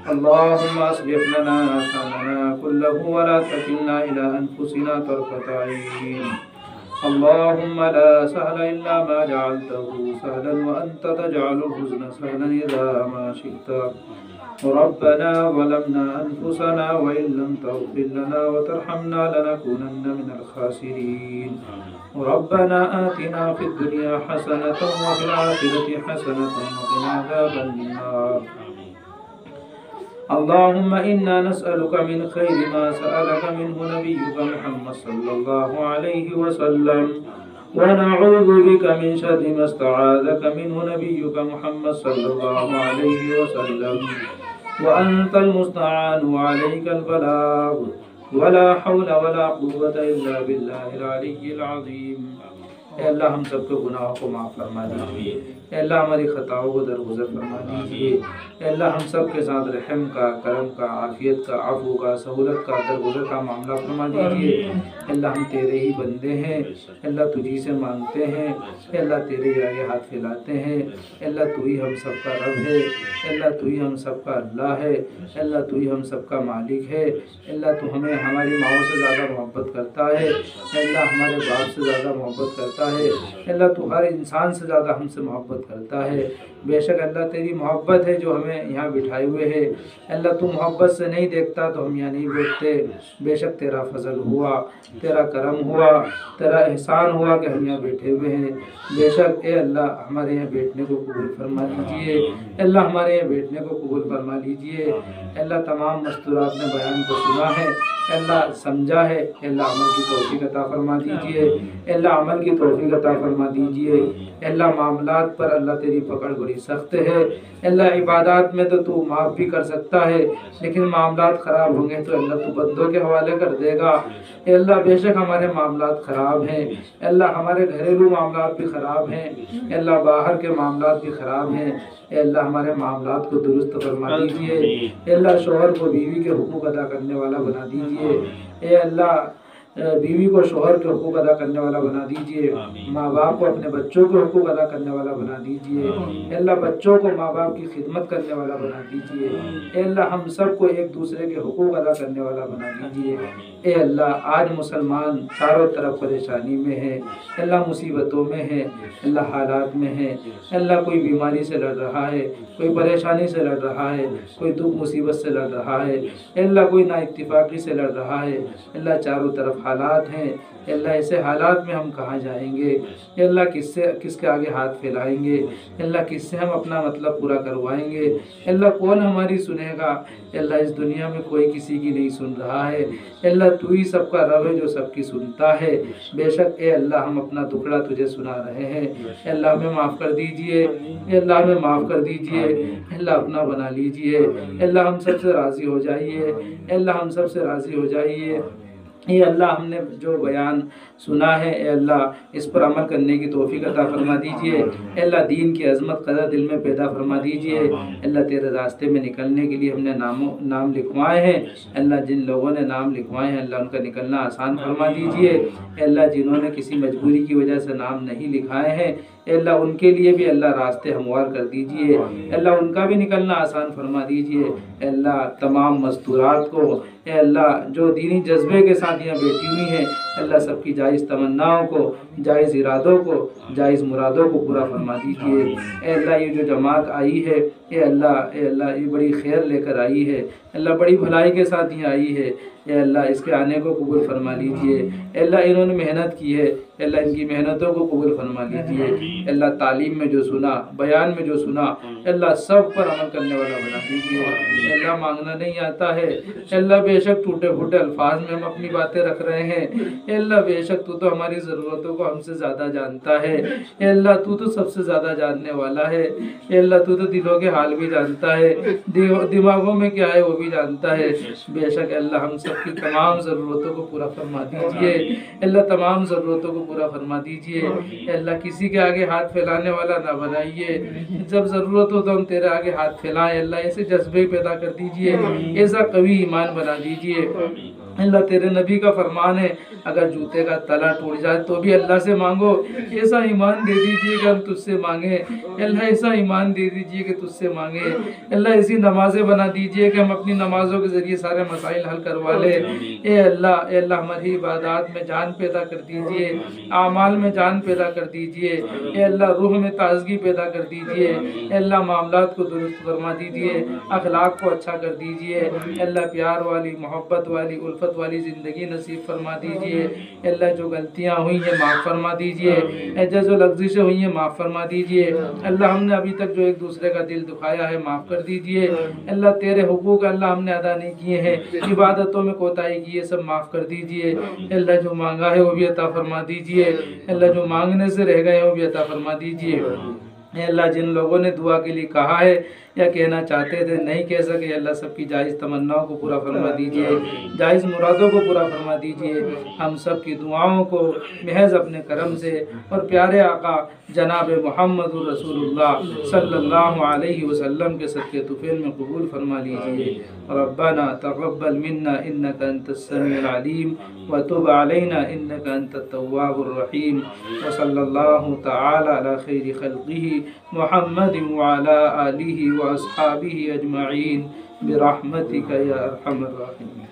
اللہم اصلح لنا شأننا كله ولا تکلنا الی انفسنا طرفة عین اللهم لا سهل إلا ما جعلته سهلا وأنت تجعل الحزن سهلا إذا ما شئت ربنا ظلمنا أنفسنا وإن لم تغفر لنا وترحمنا لنكونن من الخاسرين ربنا آتنا في الدنيا حسنة وفي الآخرة حسنة وقنا عذاب النار اللهم إنا نسألك من خير ما سألك منه نبيك محمد صلى الله عليه وسلم ونعوذ بك من شر ما استعاذك منه نبيك محمد صلى الله عليه وسلم وأنت المستعان وعليك البلاغ ولا حول ولا قوة إلا بالله العلي العظيم اے اللہ ہم سب کے گناہوں کو معاف فرما دیجیے اے اللہ ہماری خطاؤں کو درگزر فرما دیجیے اے اللہ ہم سب کے ساتھ رحم کا کرم کا عافیت کا عفو کا سہولت کا درگزر کا معاملہ فرما دیجیے اے اللہ ہم تیرے ہی بندے ہیں اے اللہ تجھی سے مانگتے ہیں اے اللہ تیرے آگے ہاتھ پھیلاتے ہیں اے اللہ تو ہی ہم سب کا رب ہے اے اللہ تو ہی ہم سب کا اللہ ہے اے اللہ تو ہی ہم سب کا مالک ہے اے اللہ تو ہمیں ہماری ماؤں سے زیادہ محبت کرتا ہے اے اللہ ہمارے باپ سے زیادہ محبت کرتا ہے اللہ تو ہر انسان سے زیادہ ہم سے محبت کرتا ہے بے شک اللہ تیری محبت ہے جو ہمیں یہاں بٹھائے ہوئے ہے اللہ تو محبت سے نہیں دیکھتا تو ہم یہاں نہیں بیٹھتے بے شک تیرا فضل ہوا تیرا کرم ہوا تیرا احسان ہوا کہ ہم یہاں بیٹھے ہوئے ہیں بے شک اے اللہ ہمارے یہاں بیٹھنے کو قبول فرما لیجیے اللہ ہمارے یہاں بیٹھنے کو قبول فرما لیجیے اللہ تمام مستورات نے بیان کو سنا ہے اللہ سمجھا ہے اللہ عمل کی توفیق عطا فرما دیجیے اللہ عمل کی توفیق عطا فرما دیجیے اللہ معاملات پر اللہ تیری پکڑ بڑی سخت ہے اللہ عبادات میں تو معاف بھی کر سکتا ہے لیکن معاملات خراب ہوں گے تو اللہ تو بندوں کے حوالے کر دے گا اے اللہ بے شک ہمارے معاملات خراب ہیں اللہ ہمارے گھریلو معاملات بھی خراب ہیں اللہ باہر کے معاملات بھی خراب ہیں اے اللہ ہمارے معاملات کو درست فرما دیجیے اے اللہ شوہر کو بیوی کے حقوق ادا کرنے والا بنا دیجیے اے اللہ بیوی کو شوہر کے حقوق ادا کرنے والا بنا دیجیے ماں باپ کو اپنے بچوں کے حقوق ادا کرنے والا بنا دیجیے اے اللہ بچوں کو ماں باپ کی خدمت کرنے والا بنا دیجیے اے اللہ ہم سب کو ایک دوسرے کے حقوق ادا کرنے والا بنا دیجیے اے اللہ آج مسلمان چاروں طرف پریشانی میں ہے اللہ مصیبتوں میں ہے اللہ حالات میں ہے اللہ کوئی بیماری سے لڑ رہا ہے کوئی پریشانی سے لڑ رہا ہے کوئی دکھ مصیبت سے لڑ رہا ہے اللہ کوئی نا اتفاقی سے لڑ رہا ہے اللہ چاروں طرف حالات ہیں اللہ ایسے حالات میں ہم کہاں جائیں گے اللہ کس کے آگے ہاتھ پھیلائیں گے اللہ کس سے ہم اپنا مطلب پورا کروائیں گے اللہ کون ہماری سنے گا اللہ اس دنیا میں کوئی کسی کی نہیں سن رہا ہے اللہ تو ہی سب کا رب ہے جو سب کی سنتا ہے بے شک اے اللہ ہم اپنا دکھڑا تجھے سنا رہے ہیں اے اللہ ہمیں معاف کر دیجئے اے اللہ ہمیں معاف کر دیجئے اے اللہ اپنا بنا لیجئے اے اللہ ہم سب سے راضی ہو جائیے اے اللہ ہم سب سے راضی ہو جائیے اے اللہ ہم نے جو بیان سنا ہے اے اللہ اس پر عمل کرنے کی توفیق عطا فرما دیجئے اے اللہ دین کی عظمت قدر دل میں پیدا فرما دیجئے اے اللہ تیرے راستے میں نکلنے کے لیے ہم نے نام لکھوائے ہیں اے اللہ جن لوگوں نے نام لکھوائے ہیں اللہ ان کا نکلنا آسان فرما دیجئے اے اللہ جنہوں نے کسی مجبوری کی وجہ سے نام نہیں لکھائے ہیں اے اللہ ان کے لیے بھی اللہ راستے ہموار کر دیجئے اے اللہ ان کا بھی نکلنا آسان فرما دیجئے اے اللہ تمام مستورات کو اے اللہ جو دینی جذبے کے ساتھ یہاں بیٹھی ہوئی ہیں اللہ سب کی جائز تمناؤں کو جائز ارادوں کو جائز مرادوں کو پورا فرما دیجئے اے اللہ یہ جو جماعت آئی ہے اے اللہ یہ بڑی خیر لے کر آئی ہے اللہ بڑی بھلائی کے ساتھ یہ آئی ہے اے اللہ اس کے آنے کو قبول فرما لیجئے۔ اے اللہ انہوں نے محنت کی ہے، اے اللہ ان کی محنتوں کو قبول فرما لیجئے۔ اے اللہ تعلیم میں جو سنا، بیان میں جو سنا، اے اللہ سب پر عمل کرنے والا بنا دیجئے۔ اے اللہ مانگنا نہیں آتا ہے، اے اللہ بے شک ٹوٹے پھوٹے الفاظ میں ہم اپنی باتیں رکھ رہے ہیں، اے اللہ بے شک تو ہماری ضرورتوں کو ہم سے زیادہ جانتا ہے، اے اللہ تو سب سے زیادہ جاننے والا ہے، اے اللہ تو دلوں کے حال بھی جانتا ہے، دماغوں میں کیا ہے وہ بھی جانتا ہے۔ بے شک اللہ ہم سب کی تمام ضرورتوں کو پورا فرما دیجئے، اللہ تمام ضرورتوں کو پورا فرما دیجئے۔ اے اللہ کسی کے آگے ہاتھ پھیلانے والا نہ بنائیے، جب ضرورت ہو تو ہم تیرے آگے ہاتھ پھیلائیں، اللہ ایسے جذبے پیدا کر دیجئے، ایسا قوی ایمان بنا دیجئے۔ اللہ تیرے نبی کا فرمان ہے اگر جوتے کا تلا ٹوٹ جائے تو بھی اللہ سے مانگو، ایسا ایمان دے دیجئے کہ ہم تجھ سے مانگیں، اللہ ایسا ایمان دے دیجئے کہ تجھ سے مانگیں، اللہ ایسی نمازیں بنا دیجئے کہ ہم اپنی نمازوں کے ذریعے سارے مسائل حل کروا لیں۔ اے اللہ ہماری عبادات میں جان پیدا کر دیجئے، اعمال میں جان پیدا کر دیجئے، اے اللہ روح میں تازگی پیدا کر دیجئے، اے اللہ معاملات کو درست فرما دیجئے، اخلاق کو اچھا کر دیجئے، اے اللہ پیار والی، محبت والی، الفت والی زندگی نصیب فرما دیجئے۔ اے اللہ جو غلطیاں ہوئی ہیں معاف فرما دیجئے، اے جو لغزشیں ہوئی ہیں معاف فرما دیجئے، اللہ ہم نے ابھی تک جو ایک دوسرے کا دل دکھایا ہے معاف کر دیجئے، اللہ تیرے حقوق اللہ ہم نے ادا نہیں کیے ہیں، عبادتوں میں کوتاہی کی ہے سب معاف کر دیجئے، اللہ جو مانگا ہے وہ بھی عطا فرما دیجئے، اللہ جو مانگنے سے رہ گئے وہ بھی عطا فرما دیجئے۔ اے اللہ جن لوگوں نے دعا کے لیے کہا ہے یا کہنا چاہتے تھے نہیں کہہ سکے، اللہ سب کی جائز تمناؤں کو پورا فرما دیجئے، جائز مرادوں کو پورا فرما دیجئے، ہم سب کی دعاؤں کو محض اپنے کرم سے اور پیارے آقا جناب محمد رسول اللہ صلی اللہ علیہ وسلم کے صدقے طفیل میں قبول فرما لیجئے۔ ربنا تقبل منا انك انت السميع العليم وتب علينا انك انت التواب الرحيم وصلى الله تعالى على خير خلقه محمد وعلى آله وأصحابه أجمعين برحمتك يا أرحم الراحمين۔